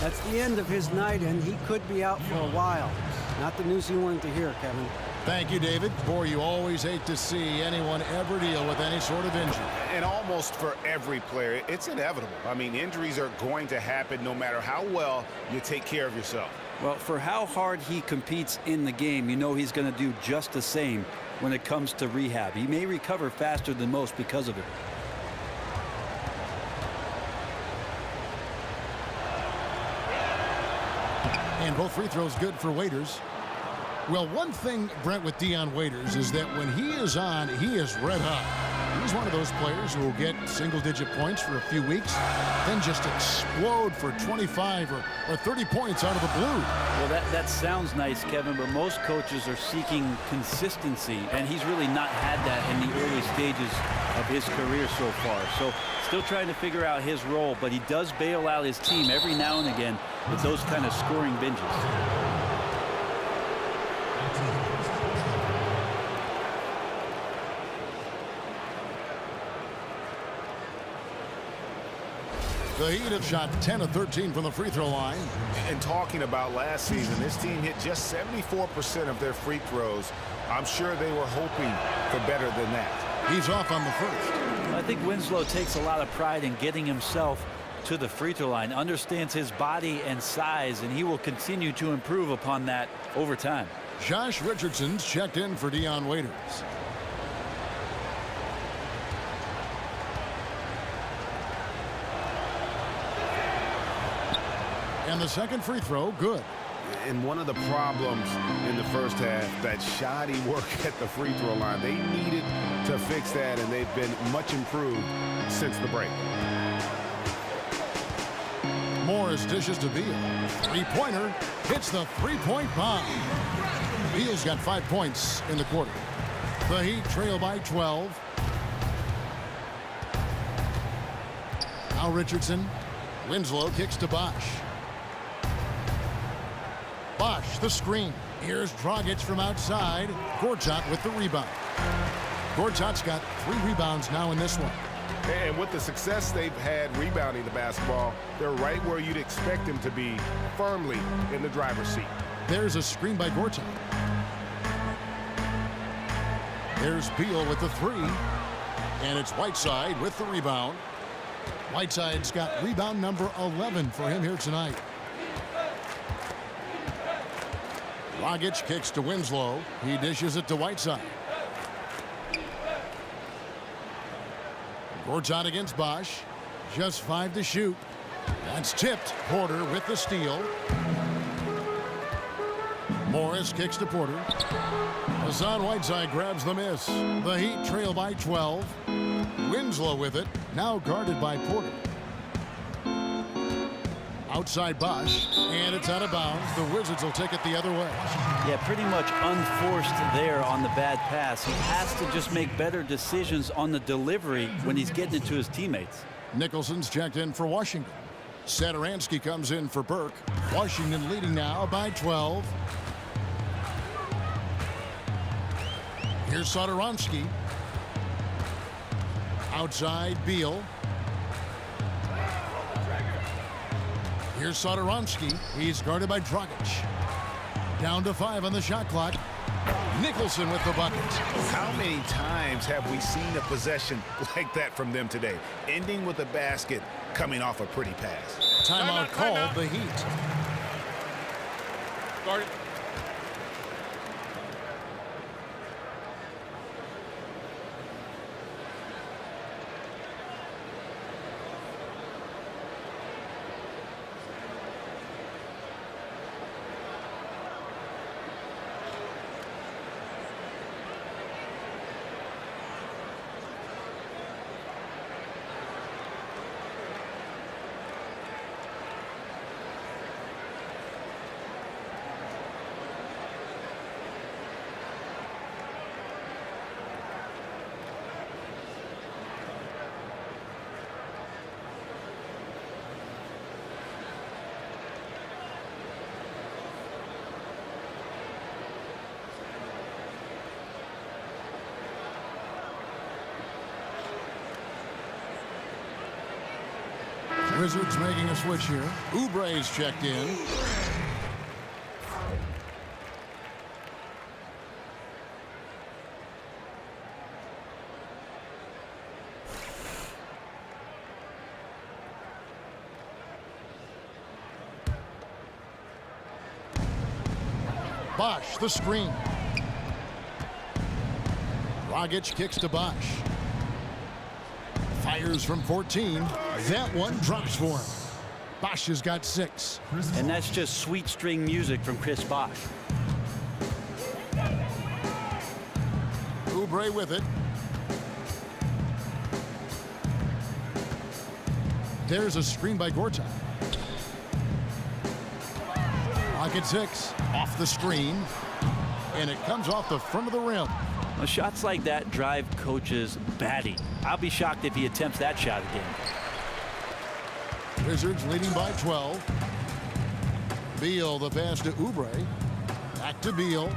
That's the end of his night, and he could be out for a while. Not the news he wanted to hear, Kevin. Thank you, David. Boy, you always hate to see anyone ever deal with any sort of injury. And almost for every player, it's inevitable. I mean, injuries are going to happen no matter how well you take care of yourself. Well, for how hard he competes in the game, you know he's going to do just the same when it comes to rehab. He may recover faster than most because of it. And both free throws good for Waiters. Well, one thing, Brent, with Dion Waiters is that when he is on, he is red hot. He's one of those players who will get single-digit points for a few weeks, then just explode for 25 or 30 points out of the blue. Well, that sounds nice, Kevin, but most coaches are seeking consistency, and he's really not had that in the early stages of his career so far. So still trying to figure out his role, but he does bail out his team every now and again with those kind of scoring binges. The Heat have shot 10 of 13 from the free throw line. And talking about last season, this team hit just 74% of their free throws. I'm sure they were hoping for better than that. He's off on the first. I think Winslow takes a lot of pride in getting himself to the free throw line, understands his body and size, and he will continue to improve upon that over time. Josh Richardson's checked in for Dion Waiters. And the second free throw, good. And one of the problems in the first half, that shoddy work at the free throw line. They needed to fix that, and they've been much improved since the break. Morris dishes to Beal. Three-pointer hits the three-point bomb. Beal's got 5 points in the quarter. The Heat trail by 12. Now Richardson. Winslow kicks to Bosh. Bosh, the screen. Here's Dragic from outside. Gortat with the rebound. Gortat's got 3 rebounds now in this one. And with the success they've had rebounding the basketball, they're right where you'd expect them to be, firmly in the driver's seat. There's a screen by Gortat. There's Beal with the 3. And it's Whiteside with the rebound. Whiteside's got rebound number 11 for him here tonight. Dragic kicks to Winslow. He dishes it to Whiteside. Gortat against Bosh. Just 5 to shoot. That's tipped. Porter with the steal. Morris kicks to Porter. Hassan Whiteside grabs the miss. The Heat trail by 12. Winslow with it. Now guarded by Porter. Outside Bosh. And it's out of bounds. The Wizards will take it the other way. Yeah, pretty much unforced there on the bad pass. He has to just make better decisions on the delivery when he's getting it to his teammates. Nicholson's checked in for Washington. Satoransky comes in for Burke. Washington leading now by 12. Here's Satoransky. Outside Beal. Here's Satoransky. He's guarded by Dragic. Down to 5 on the shot clock. Nicholson with the bucket. How many times have we seen a possession like that from them today? Ending with a basket, coming off a pretty pass. Timeout called the Heat. Guard it. Wizards making a switch here. Oubre's checked in. Bosh, the screen. Dragic kicks to Bosh. Fires from 14. That one drops for him. Bosh has got 6. And that's just sweet string music from Chris Bosh. Oubre with it. There's a screen by Gortat. Pocket 6. Off the screen. And it comes off the front of the rim. Well, shots like that drive coaches batty. I'll be shocked if he attempts that shot again. Wizards leading by 12. Beal the pass to Oubre. Back to Beal.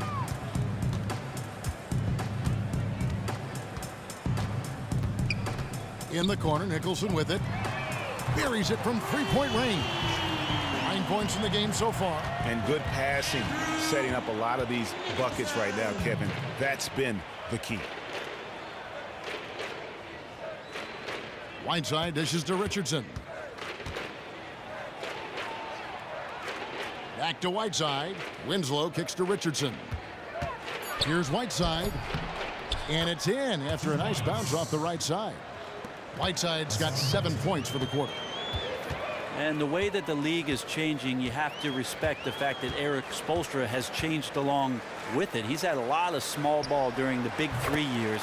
In the corner, Nicholson with it. Buries it from three-point range. 9 points in the game so far. And good passing, setting up a lot of these buckets right now, Kevin. That's been the key. Whiteside dishes to Richardson. Back to Whiteside. Winslow kicks to Richardson. Here's Whiteside. And it's in after a nice bounce off the right side. Whiteside's got 7 points for the quarter. And the way that the league is changing, you have to respect the fact that Erik Spoelstra has changed along with it. He's had a lot of small ball during the big 3 years.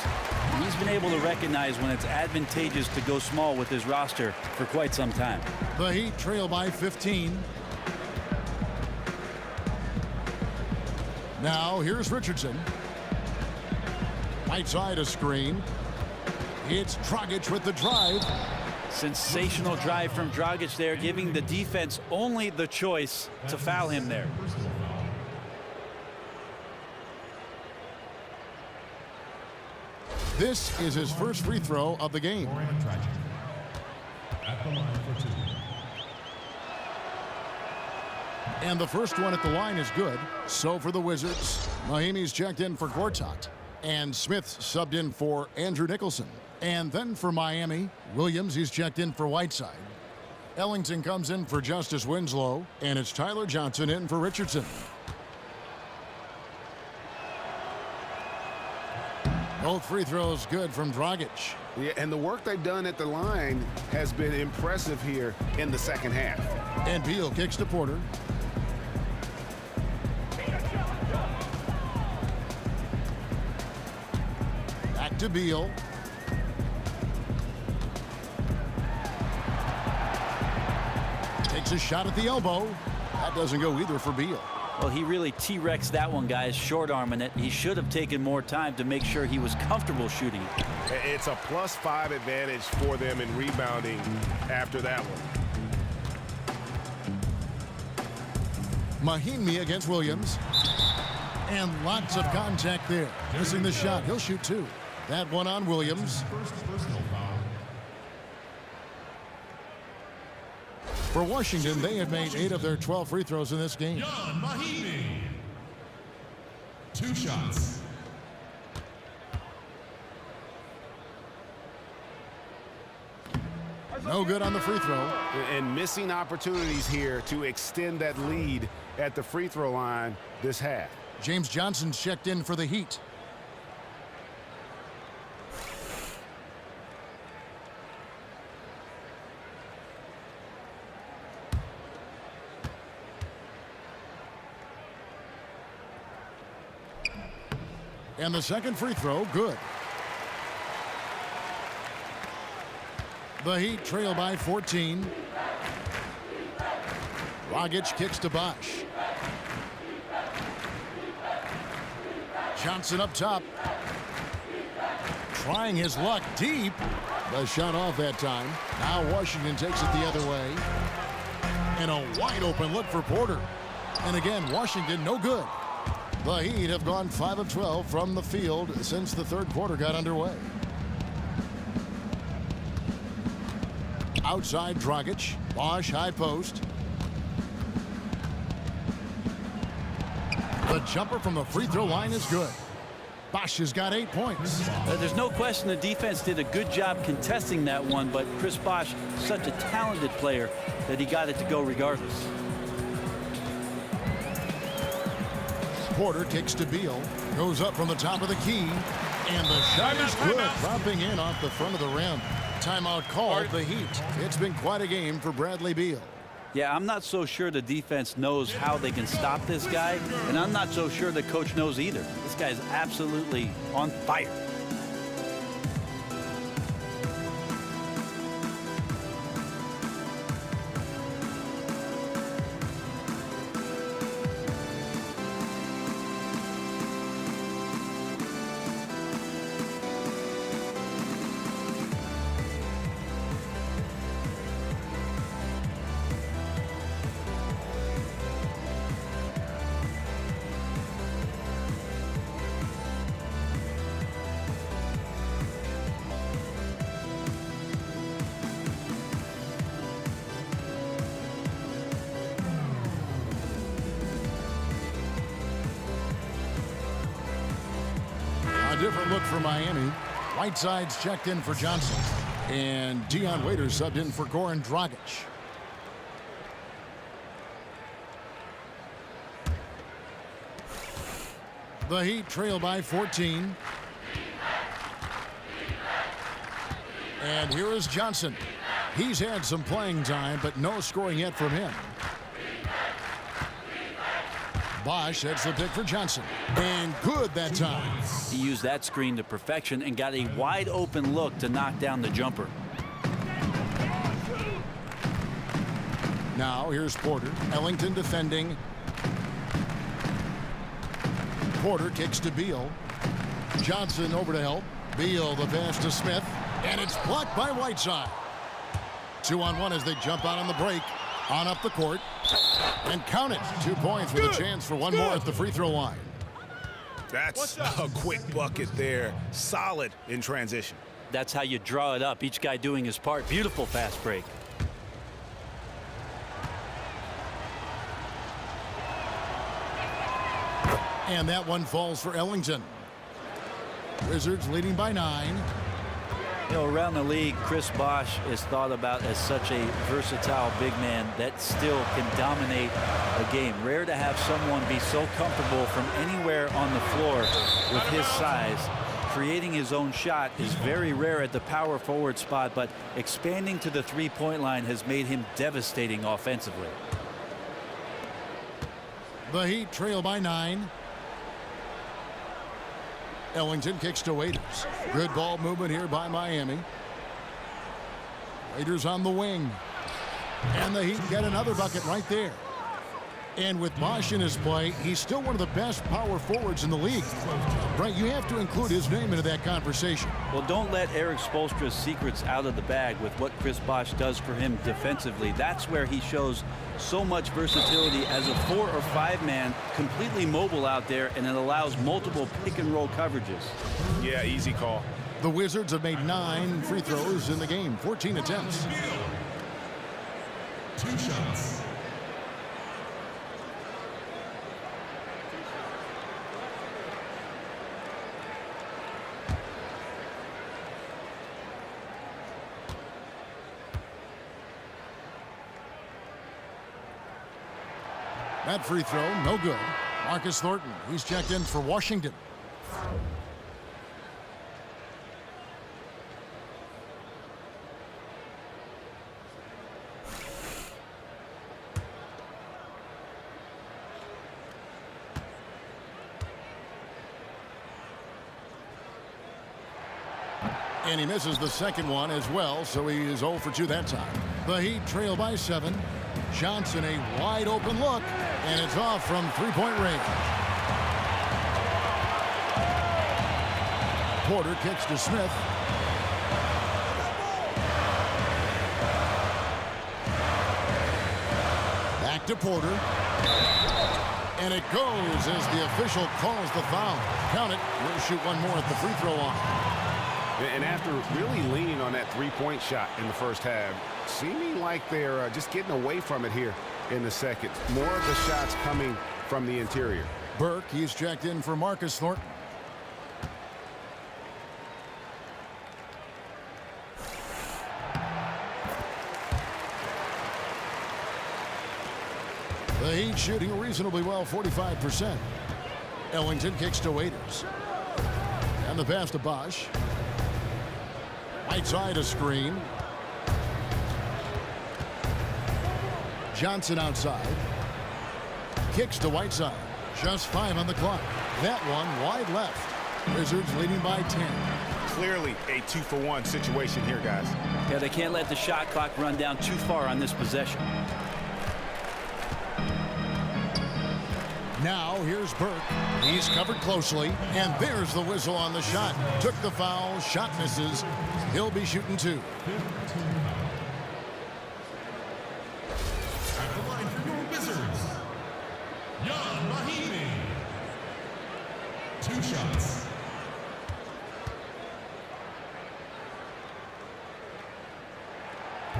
And he's been able to recognize when it's advantageous to go small with his roster for quite some time. The Heat trail by 15. Now here's Richardson. Right side a screen. It's Dragic with the drive. Sensational drive from Dragic there, giving the defense only the choice to foul him there. This is his first free throw of the game. And the first one at the line is good. So for the Wizards, Mahinmi's checked in for Gortat. And Smith subbed in for Andrew Nicholson. And then for Miami, Williams, he's checked in for Whiteside. Ellington comes in for Justice Winslow. And it's Tyler Johnson in for Richardson. Both free throws good from Dragic. Yeah, and the work they've done at the line has been impressive here in the second half. And Beal kicks to Porter. Back to Beal. Takes a shot at the elbow. That doesn't go either for Beal. Well, he really T-Rexed that one, guys, short-arming it. He should have taken more time to make sure he was comfortable shooting it. It's a +5 advantage for them in rebounding after that one. Mahinmi against Williams. And lots of contact there. Missing the shot. He'll shoot two. That one on Williams. For Washington, they have made 8 of their 12 free throws in this game. John Mahinmi. 2 shots. No good on the free throw. And missing opportunities here to extend that lead at the free throw line this half. James Johnson's checked in for the Heat. And the second free throw, good. The Heat trail by 14. Dragic kicks to Bosh. Johnson up top. Trying his luck deep. The shot off that time. Now Washington takes it the other way. And a wide open look for Porter. And again, Washington no good. The Heat have gone 5 of 12 from the field since the third quarter got underway. Outside Dragic. Bosh high post. The jumper from the free throw line is good. Bosh has got 8 points. There's no question the defense did a good job contesting that one, but Chris Bosh, such a talented player that he got it to go regardless. Porter kicks to Beal. Goes up from the top of the key. And the shot is good. Dropping in off the front of the rim. Timeout called the Heat. It's been quite a game for Bradley Beal. Yeah, I'm not so sure the defense knows how they can stop this guy, and I'm not so sure the coach knows either. This guy's absolutely on fire. A different look for Miami. Whiteside's checked in for Johnson. And Dion Waiters subbed in for Goran Dragic. The Heat trail by 14. And here is Johnson. He's had some playing time, but no scoring yet from him. Bosch heads the pick for Johnson. And good that time. He used that screen to perfection and got a wide open look to knock down the jumper. Now here's Porter. Ellington defending. Porter kicks to Beal. Johnson over to help. Beal the pass to Smith. And it's blocked by Whiteside. 2-on-1 as they jump out on the break. On up the court. And count it. 2 points with a chance for one more at the free throw line. That's a quick bucket there. Solid in transition. That's how you draw it up. Each guy doing his part. Beautiful fast break. And that one falls for Ellington. Wizards leading by 9. You know, around the league, Chris Bosh is thought about as such a versatile big man that still can dominate a game. Rare to have someone be so comfortable from anywhere on the floor with his size. Creating his own shot is very rare at the power forward spot, but expanding to the three-point line has made him devastating offensively. The Heat trail by 9. Ellington kicks to Waiters. Good ball movement here by Miami. Waiters on the wing. And the Heat get another bucket right there. And with Bosh in his play, he's still one of the best power forwards in the league. Right, you have to include his name into that conversation. Well, don't let Erik Spoelstra's secrets out of the bag with what Chris Bosh does for him defensively. That's where he shows so much versatility as a 4 or 5 man, completely mobile out there, and it allows multiple pick and roll coverages. Yeah, easy call. The Wizards have made 9 free throws in the game, 14 attempts. 2 shots. That free throw, no good. Marcus Thornton, he's checked in for Washington. And he misses the second one as well, so he is 0 for 2 that time. The Heat trail by 7. Johnson, a wide open look, and it's off from three-point range. Porter kicks to Smith. Back to Porter. And it goes as the official calls the foul. Count it. We'll shoot one more at the free throw line. And after really leaning on that three-point shot in the first half, seeming like they're just getting away from it here in the second. More of the shots coming from the interior. Burke, he's checked in for Marcus Thornton. The Heat shooting reasonably well, 45%. Ellington kicks to Waiters. And the pass to Bosh. Whiteside a screen. Johnson outside. Kicks to Whiteside. Just 5 on the clock. That one wide left. Wizards leading by 10. Clearly a 2-for-1 situation here, guys. Yeah, they can't let the shot clock run down too far on this possession. Now here's Burke. He's covered closely, and there's the whistle on the shot. Took the foul, shot misses. He'll be shooting 2. At the line for your Wizards, Jan Mahimi. 2 shots.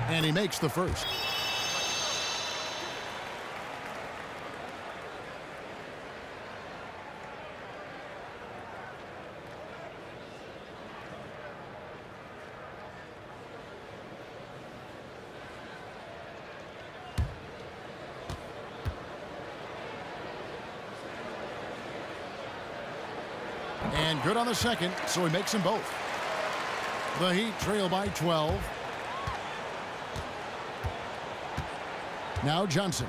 And he makes the first. And good on the second, so he makes them both. The Heat trail by 12. Now Johnson.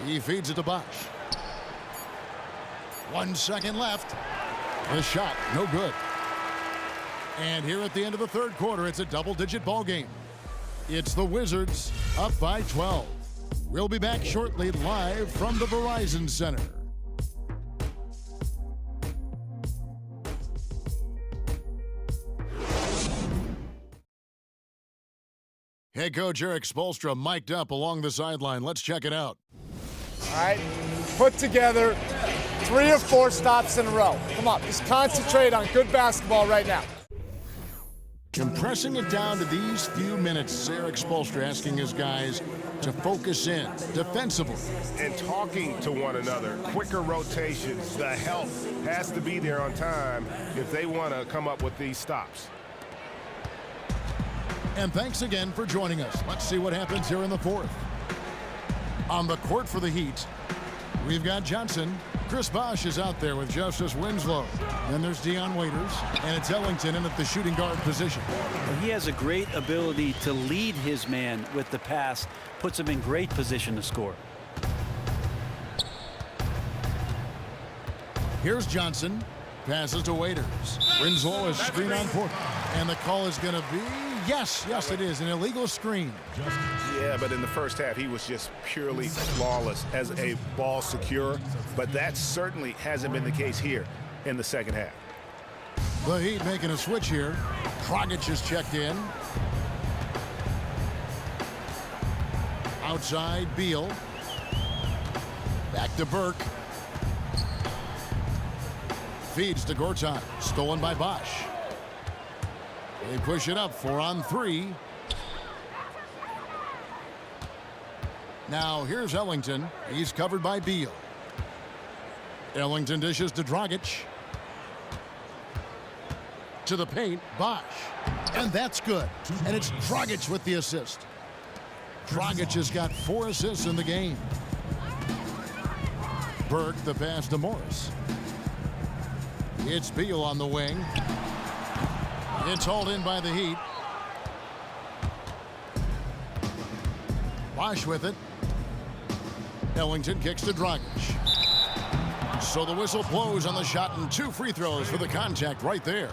He feeds it to Bosch. 1 second left. The shot, no good. And here at the end of the third quarter, it's a double-digit ball game. It's the Wizards up by 12. We'll be back shortly live from the Verizon Center. Head coach Erik Spoelstra mic'd up along the sideline. Let's check it out. All right, put together 3 or 4 stops in a row. Come on, just concentrate on good basketball right now. Compressing it down to these few minutes, Erik Spoelstra asking his guys to focus in defensively. And talking to one another, quicker rotations, the help has to be there on time if they want to come up with these stops. And thanks again for joining us. Let's see what happens here in the fourth. On the court for the Heat, we've got Johnson. Chris Bosh is out there with Justice Winslow. Then there's Dion Waiters, and it's Ellington in at the shooting guard position. Well, he has a great ability to lead his man with the pass, puts him in great position to score. Here's Johnson, passes to Waiters. Winslow is screen on court, and the call is going to be, yes, it is, an illegal screen. Yeah, but in the first half, he was just purely flawless as a ball securer. But that certainly hasn't been the case here in the second half. The Heat making a switch here. Dragic is checked in. Outside, Beal. Back to Burke. Feeds to Gortat. Stolen by Bosh. They push it up 4 on 3. Now here's Ellington. He's covered by Beal. Ellington dishes to Dragic. To the paint, Bosh. And that's good. And it's Dragic with the assist. Dragic has got 4 assists in the game. Burke the pass to Morris. It's Beal on the wing. It's hauled in by the Heat. Bosh with it. Ellington kicks to Dragic. So the whistle blows on the shot and 2 free throws for the contact right there.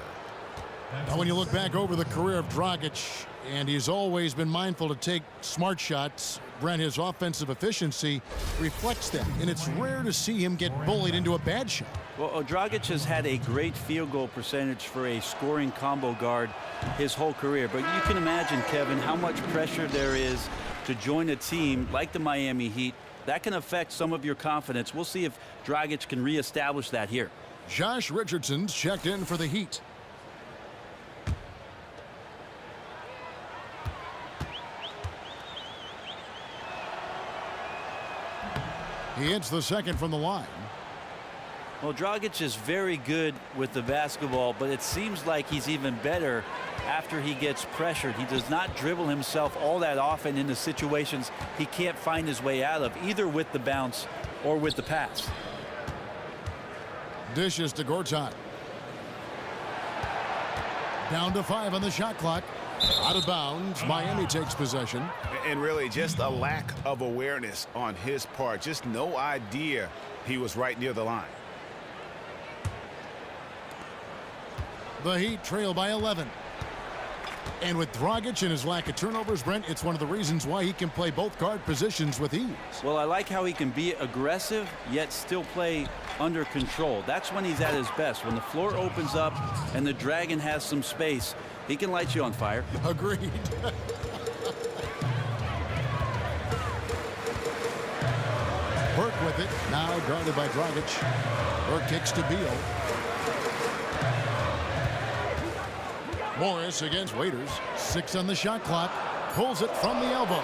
Now when you look back over the career of Dragic, and he's always been mindful to take smart shots, Brent, his offensive efficiency reflects that, and it's rare to see him get bullied into a bad shot. Well, Dragic has had a great field goal percentage for a scoring combo guard his whole career, but you can imagine, Kevin, how much pressure there is to join a team like the Miami Heat. That can affect some of your confidence. We'll see if Dragic can reestablish that here. Josh Richardson's checked in for the Heat. He hits the second from the line. Well, Dragic is very good with the basketball, but it seems like he's even better after he gets pressured. He does not dribble himself all that often into situations he can't find his way out of, either with the bounce or with the pass. Dishes to Gortat. Down to 5 on the shot clock. Out of bounds. Miami takes possession. And really just a lack of awareness on his part. Just no idea he was right near the line. The Heat trail by 11. And with Dragic and his lack of turnovers, Brent, it's one of the reasons why he can play both guard positions with ease. Well, I like how he can be aggressive, yet still play under control. That's when he's at his best. When the floor opens up and the Dragon has some space, he can light you on fire. Agreed. Burke with it. Now guarded by Dragic. Burke kicks to Beal. Morris against Waiters. 6 on the shot clock. Pulls it from the elbow.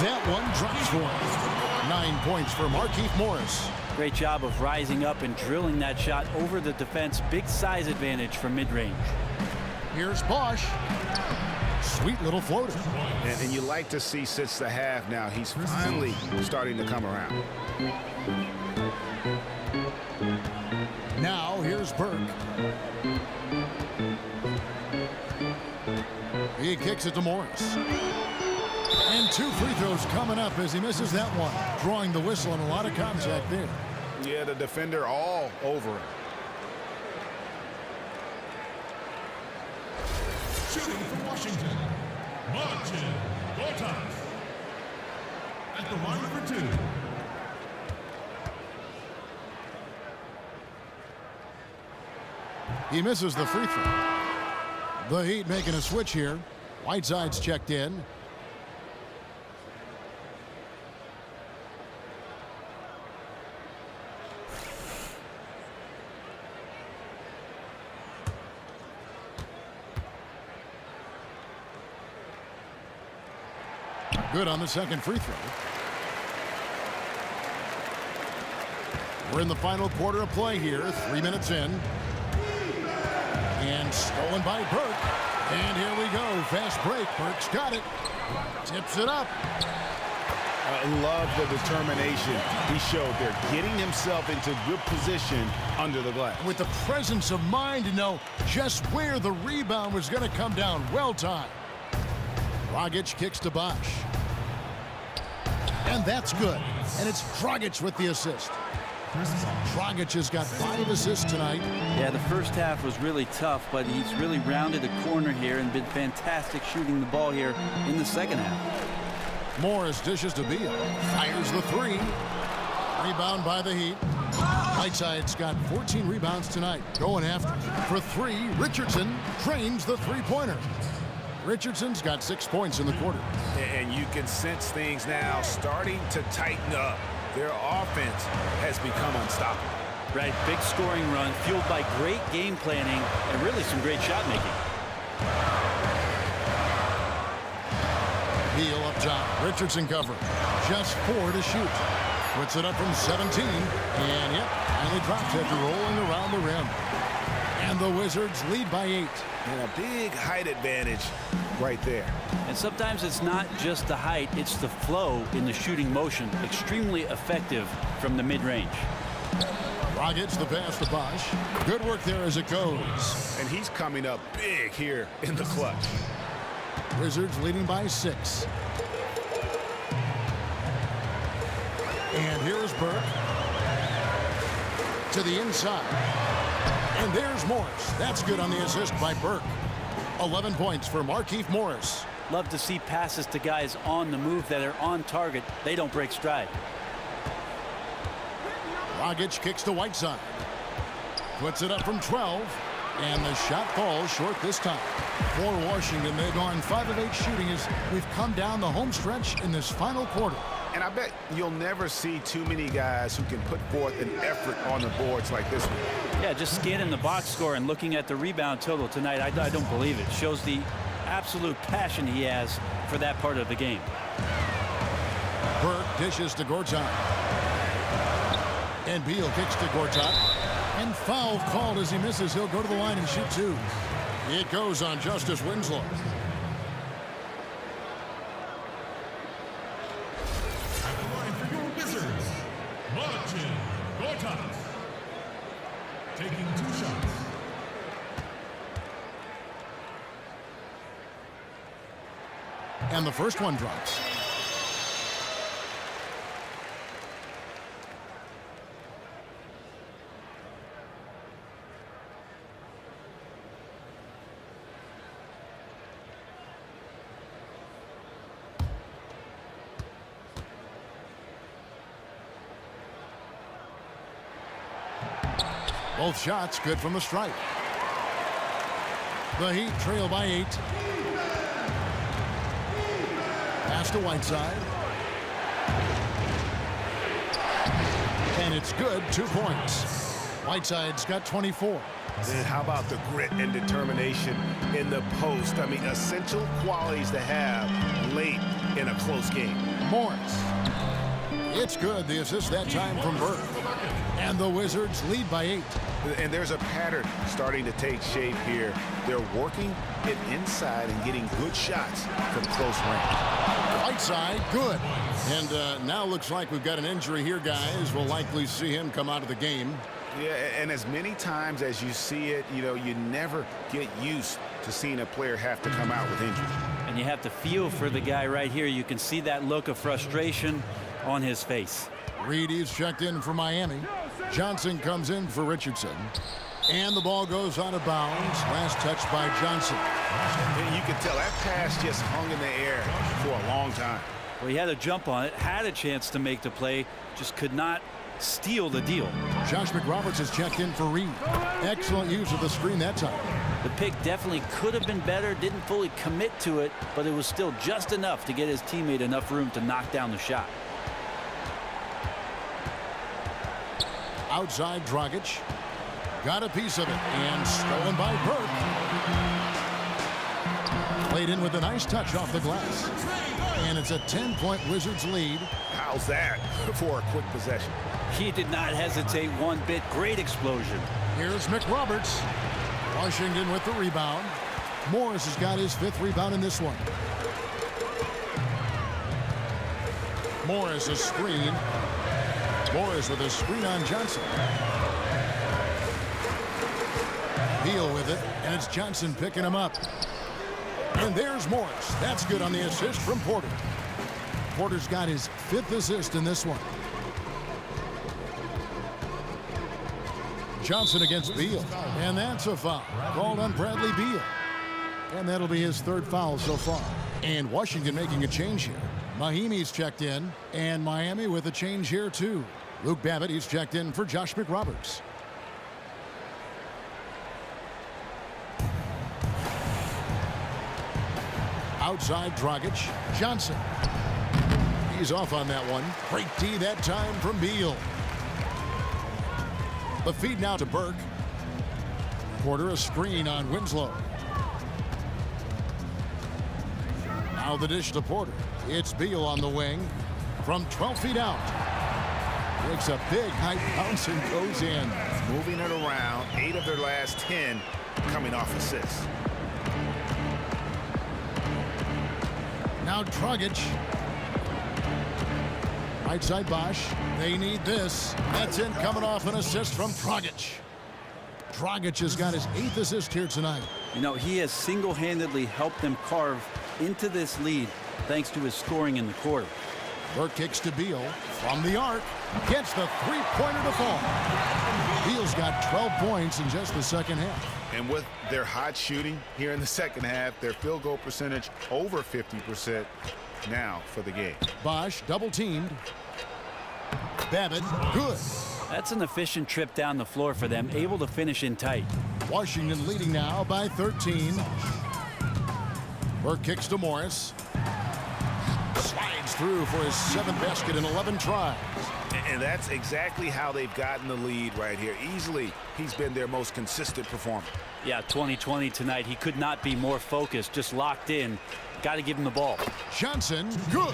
That one drops for him. 9 points for Markieff Morris. Great job of rising up and drilling that shot over the defense. Big size advantage from mid-range. Here's Bosh. Sweet little floater. And you like to see since the half now, he's finally starting to come around. He kicks it to Morris. And 2 free throws coming up as he misses that one. Drawing the whistle and a lot of contact there. Yeah, the defender all over him. Shooting for Washington, Marcin Gortat. At the line for 2. He misses the free throw. The Heat making a switch here. Whiteside's checked in. Good on the second free throw. We're in the final quarter of play here. 3 minutes in. And stolen by Burke. And here we go. Fast break. Burke's got it. Tips it up. I love the determination he showed there, getting himself into good position under the glass. With the presence of mind to know just where the rebound was going to come down. Well timed. Dragic kicks to Bosch. And that's good. And it's Dragic with the assist. Dragic has got 5 assists tonight. Yeah, the first half was really tough, but he's really rounded the corner here and been fantastic shooting the ball here in the second half. Morris dishes to Beal. Fires the 3. Rebound by the Heat. Whiteside's got 14 rebounds tonight. Going after. For 3, Richardson drains the 3-pointer. Richardson's got 6 points in the quarter. And you can sense things now starting to tighten up. Their offense has become unstoppable. Right, big scoring run fueled by great game planning and really some great shot making. Beal up top. Richardson cover. Just 4 to shoot. Puts it up from 17. And yep, finally drops after rolling around the rim. And the Wizards lead by 8. And a big height advantage right there. And sometimes it's not just the height, it's the flow in the shooting motion. Extremely effective from the mid-range. Dragic the pass to Bosch. Good work there as it goes. And he's coming up big here in the clutch. Wizards leading by 6. And here's Burke. To the inside. And there's Morris. That's good on the assist by Burke. 11 points for Markieff Morris. Love to see passes to guys on the move that are on target. They don't break stride. Dragic kicks to Whiteside. Puts it up from 12. And the shot falls short this time. For Washington, they've gone 5 of 8 shooting as we've come down the home stretch in this final quarter. And I bet you'll never see too many guys who can put forth an effort on the boards like this one. Yeah, just scanning the box score and looking at the rebound total tonight, I don't believe it. Shows the absolute passion he has for that part of the game. Burke dishes to Gortat. And Beal kicks to Gortat. And foul called as he misses. He'll go to the line and shoot 2. It goes on Justice Winslow. Marcin Gortat, taking 2 shots. And the first one drops. Both shots good from the stripe. The Heat trail by 8. Pass to Whiteside. And it's good. 2 points. Whiteside's got 24. And how about the grit and determination in the post? I mean, essential qualities to have late in a close game. Morris. It's good. The assist that time from Burke. And the Wizards lead by 8. And there's a pattern starting to take shape here. They're working it inside and getting good shots from close range. Whiteside, good. And now looks like we've got an injury here, guys. We'll likely see him come out of the game. Yeah, and as many times as you see it, you know, you never get used to seeing a player have to come out with injury. And you have to feel for the guy right here. You can see that look of frustration on his face. Reedy's checked in for Miami. Johnson comes in for Richardson. And the ball goes out of bounds. Last touch by Johnson. And you can tell that pass just hung in the air for a long time. Well, he had a jump on it, had a chance to make the play, just could not steal the deal. Josh McRoberts is checked in for Reed. Excellent use of the screen that time. The pick definitely could have been better, didn't fully commit to it, but it was still just enough to get his teammate enough room to knock down the shot. Outside Dragic. Got a piece of it and stolen by Burke. Played in with a nice touch off the glass. And it's a 10-point Wizards lead. How's that for a quick possession? He did not hesitate one bit. Great explosion. Here's McRoberts. Washington with the rebound. Morris has got his 5th rebound in this one. Morris a screen. Morris with a screen on Johnson. Beal with it, and it's Johnson picking him up. And there's Morris. That's good on the assist from Porter. Porter's got his 5th assist in this one. Johnson against Beal, and that's a foul called on Bradley Beal. And that'll be his 3rd foul so far. And Washington making a change here. Mahimi's checked in, and Miami with a change here too. Luke Babbitt, he's checked in for Josh McRoberts. Outside Dragic. Johnson. He's off on that one. Great D that time from Beal. The feed now to Burke. Porter a screen on Winslow. Now the dish to Porter. It's Beal on the wing from 12 feet out. Makes a big high bounce and goes in. Moving it around, 8 of their last 10 coming off assists. Now Dragic. Right side Bosch. They need this. That's in coming off an assist from Dragic. Dragic has got his 8th assist here tonight. You know, he has single-handedly helped them carve into this lead thanks to his scoring in the quarter. Burke kicks to Beal from the arc. Gets the 3-pointer to fall. Beal's got 12 points in just the second half. And with their hot shooting here in the second half, their field goal percentage over 50% now for the game. Bosch double teamed. Babbitt, good. That's an efficient trip down the floor for them, able to finish in tight. Washington leading now by 13. Burke kicks to Morris. Slides through for his 7th basket in 11 tries. And that's exactly how they've gotten the lead right here. Easily, he's been their most consistent performer. Yeah, 20-20 tonight. He could not be more focused, just locked in. Got to give him the ball. Johnson, good.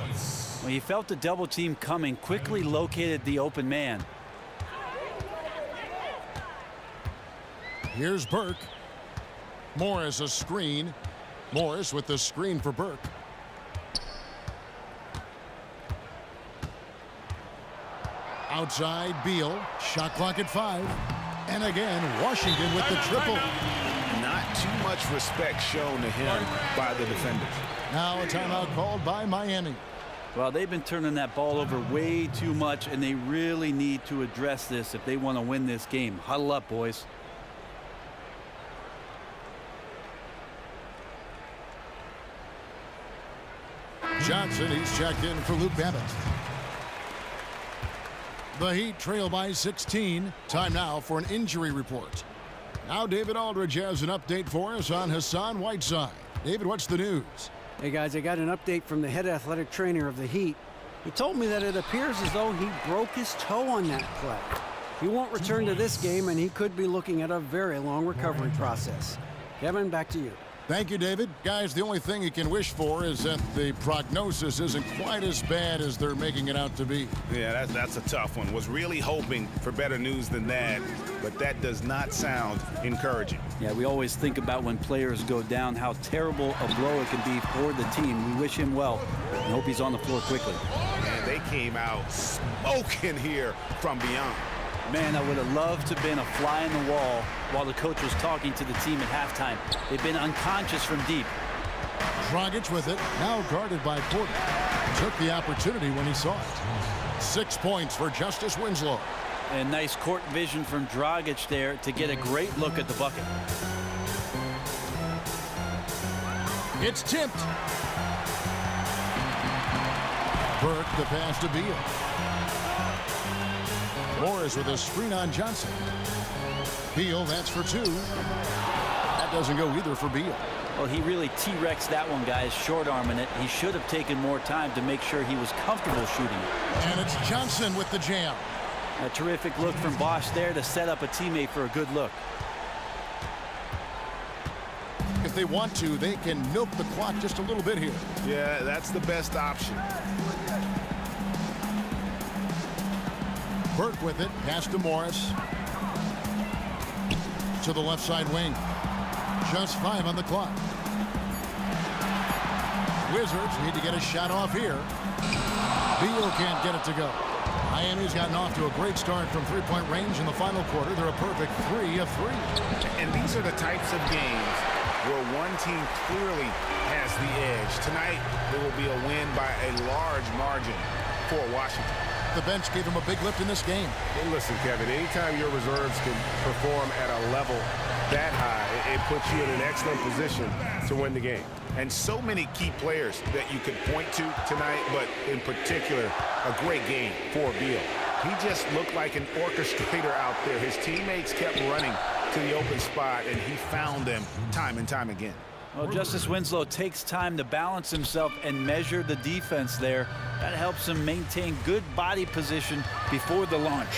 When he felt the double team coming, quickly located the open man. Here's Burke. Morris a screen. Morris with the screen for Burke. Outside Beal. Shot clock at 5. And again, Washington with the triple. Not too much respect shown to him by the defenders. Now a timeout called by Miami. Well, they've been turning that ball over way too much, and they really need to address this if they want to win this game. Huddle up, boys. Johnson, he's checked in for Luke Babbitt. The Heat trail by 16. Time now for an injury report. Now David Aldridge has an update for us on Hassan Whiteside. David, what's the news? Hey guys, I got an update from the head athletic trainer of the Heat. He told me that it appears as though he broke his toe on that play. He won't return to this game, and he could be looking at a very long recovery process. Kevin, back to you. Thank you, David. Guys, the only thing you can wish for is that the prognosis isn't quite as bad as they're making it out to be. Yeah, that's a tough one. Was really hoping for better news than that, but that does not sound encouraging. Yeah, we always think about when players go down, how terrible a blow it can be for the team. We wish him well and hope he's on the floor quickly. And they came out smoking here from beyond. Man, I would have loved to have been a fly in the wall while the coach was talking to the team at halftime. They've been unconscious from deep. Dragic with it, now guarded by Porter. Took the opportunity when he saw it. 6 points for Justice Winslow. And nice court vision from Dragic there to get a great look at the bucket. It's tipped. Burke the pass to Beal. Morris with a screen on Johnson. Beal, that's for 2. That doesn't go either for Beal. Well, he really T-Rexed that one, guys, short-arming it. He should have taken more time to make sure he was comfortable shooting it. And it's Johnson with the jam. A terrific look from Bosch there to set up a teammate for a good look. If they want to, they can milk the clock just a little bit here. Yeah, that's the best option. Burke with it, pass to Morris. To the left side wing. Just 5 on the clock. Wizards need to get a shot off here. Beal can't get it to go. Miami's gotten off to a great start from three-point range in the final quarter. They're a perfect 3 of 3. And these are the types of games where one team clearly has the edge. Tonight, it will be a win by a large margin for Washington. The bench gave him a big lift in this game. And listen, Kevin, anytime your reserves can perform at a level that high, it puts you in an excellent position to win the game. And so many key players that you could point to tonight, but in particular, a great game for Beal. He just looked like an orchestrator out there. His teammates kept running to the open spot, and he found them time and time again. Well, Justice Winslow takes time to balance himself and measure the defense there. That helps him maintain good body position before the launch.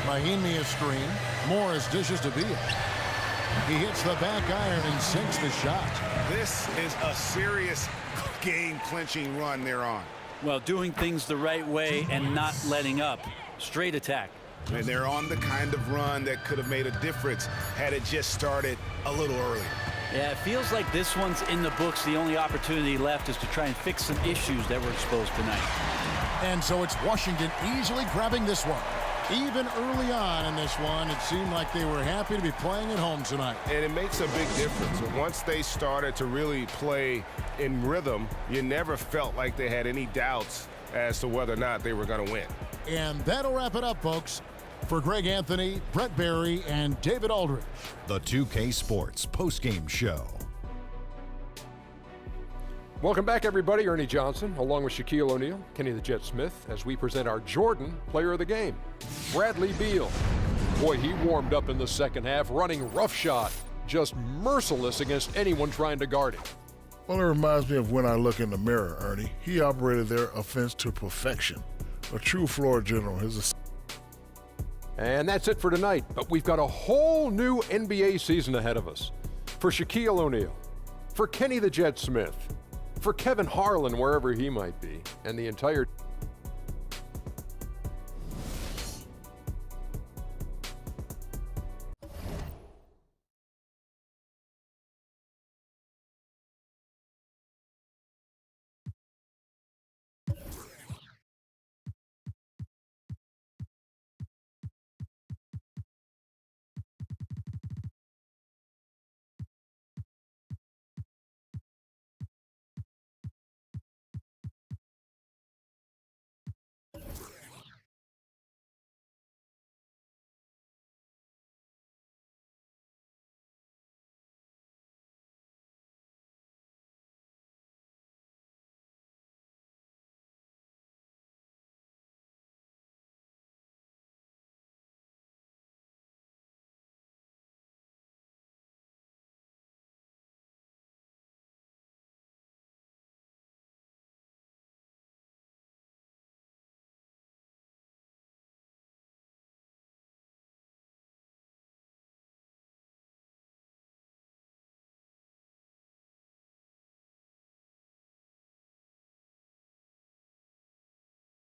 Mahinmi a screen. Morris dishes to Beal. He hits the back iron and sinks the shot. This is a serious game-clinching run they're on. Well, doing things the right way and not letting up. Straight attack. And they're on the kind of run that could have made a difference had it just started a little earlier. Yeah, it feels like this one's in the books. The only opportunity left is to try and fix some issues that were exposed tonight. And so it's Washington easily grabbing this one. Even early on in this one, it seemed like they were happy to be playing at home tonight. And it makes a big difference. Once they started to really play in rhythm, you never felt like they had any doubts as to whether or not they were going to win. And that'll wrap it up, folks. For Greg Anthony, Brett Barry, and David Aldridge. The 2K Sports postgame show. Welcome back, everybody. Ernie Johnson, along with Shaquille O'Neal, Kenny the Jet Smith, as we present our Jordan Player of the Game, Bradley Beal. Boy, he warmed up in the second half, running roughshod, just merciless against anyone trying to guard him. Well, it reminds me of when I look in the mirror, Ernie. He operated their offense to perfection. A true floor general. And that's it for tonight, but we've got a whole new NBA season ahead of us. For Shaquille O'Neal, for Kenny the Jet Smith, for Kevin Harlan, wherever he might be, and the entire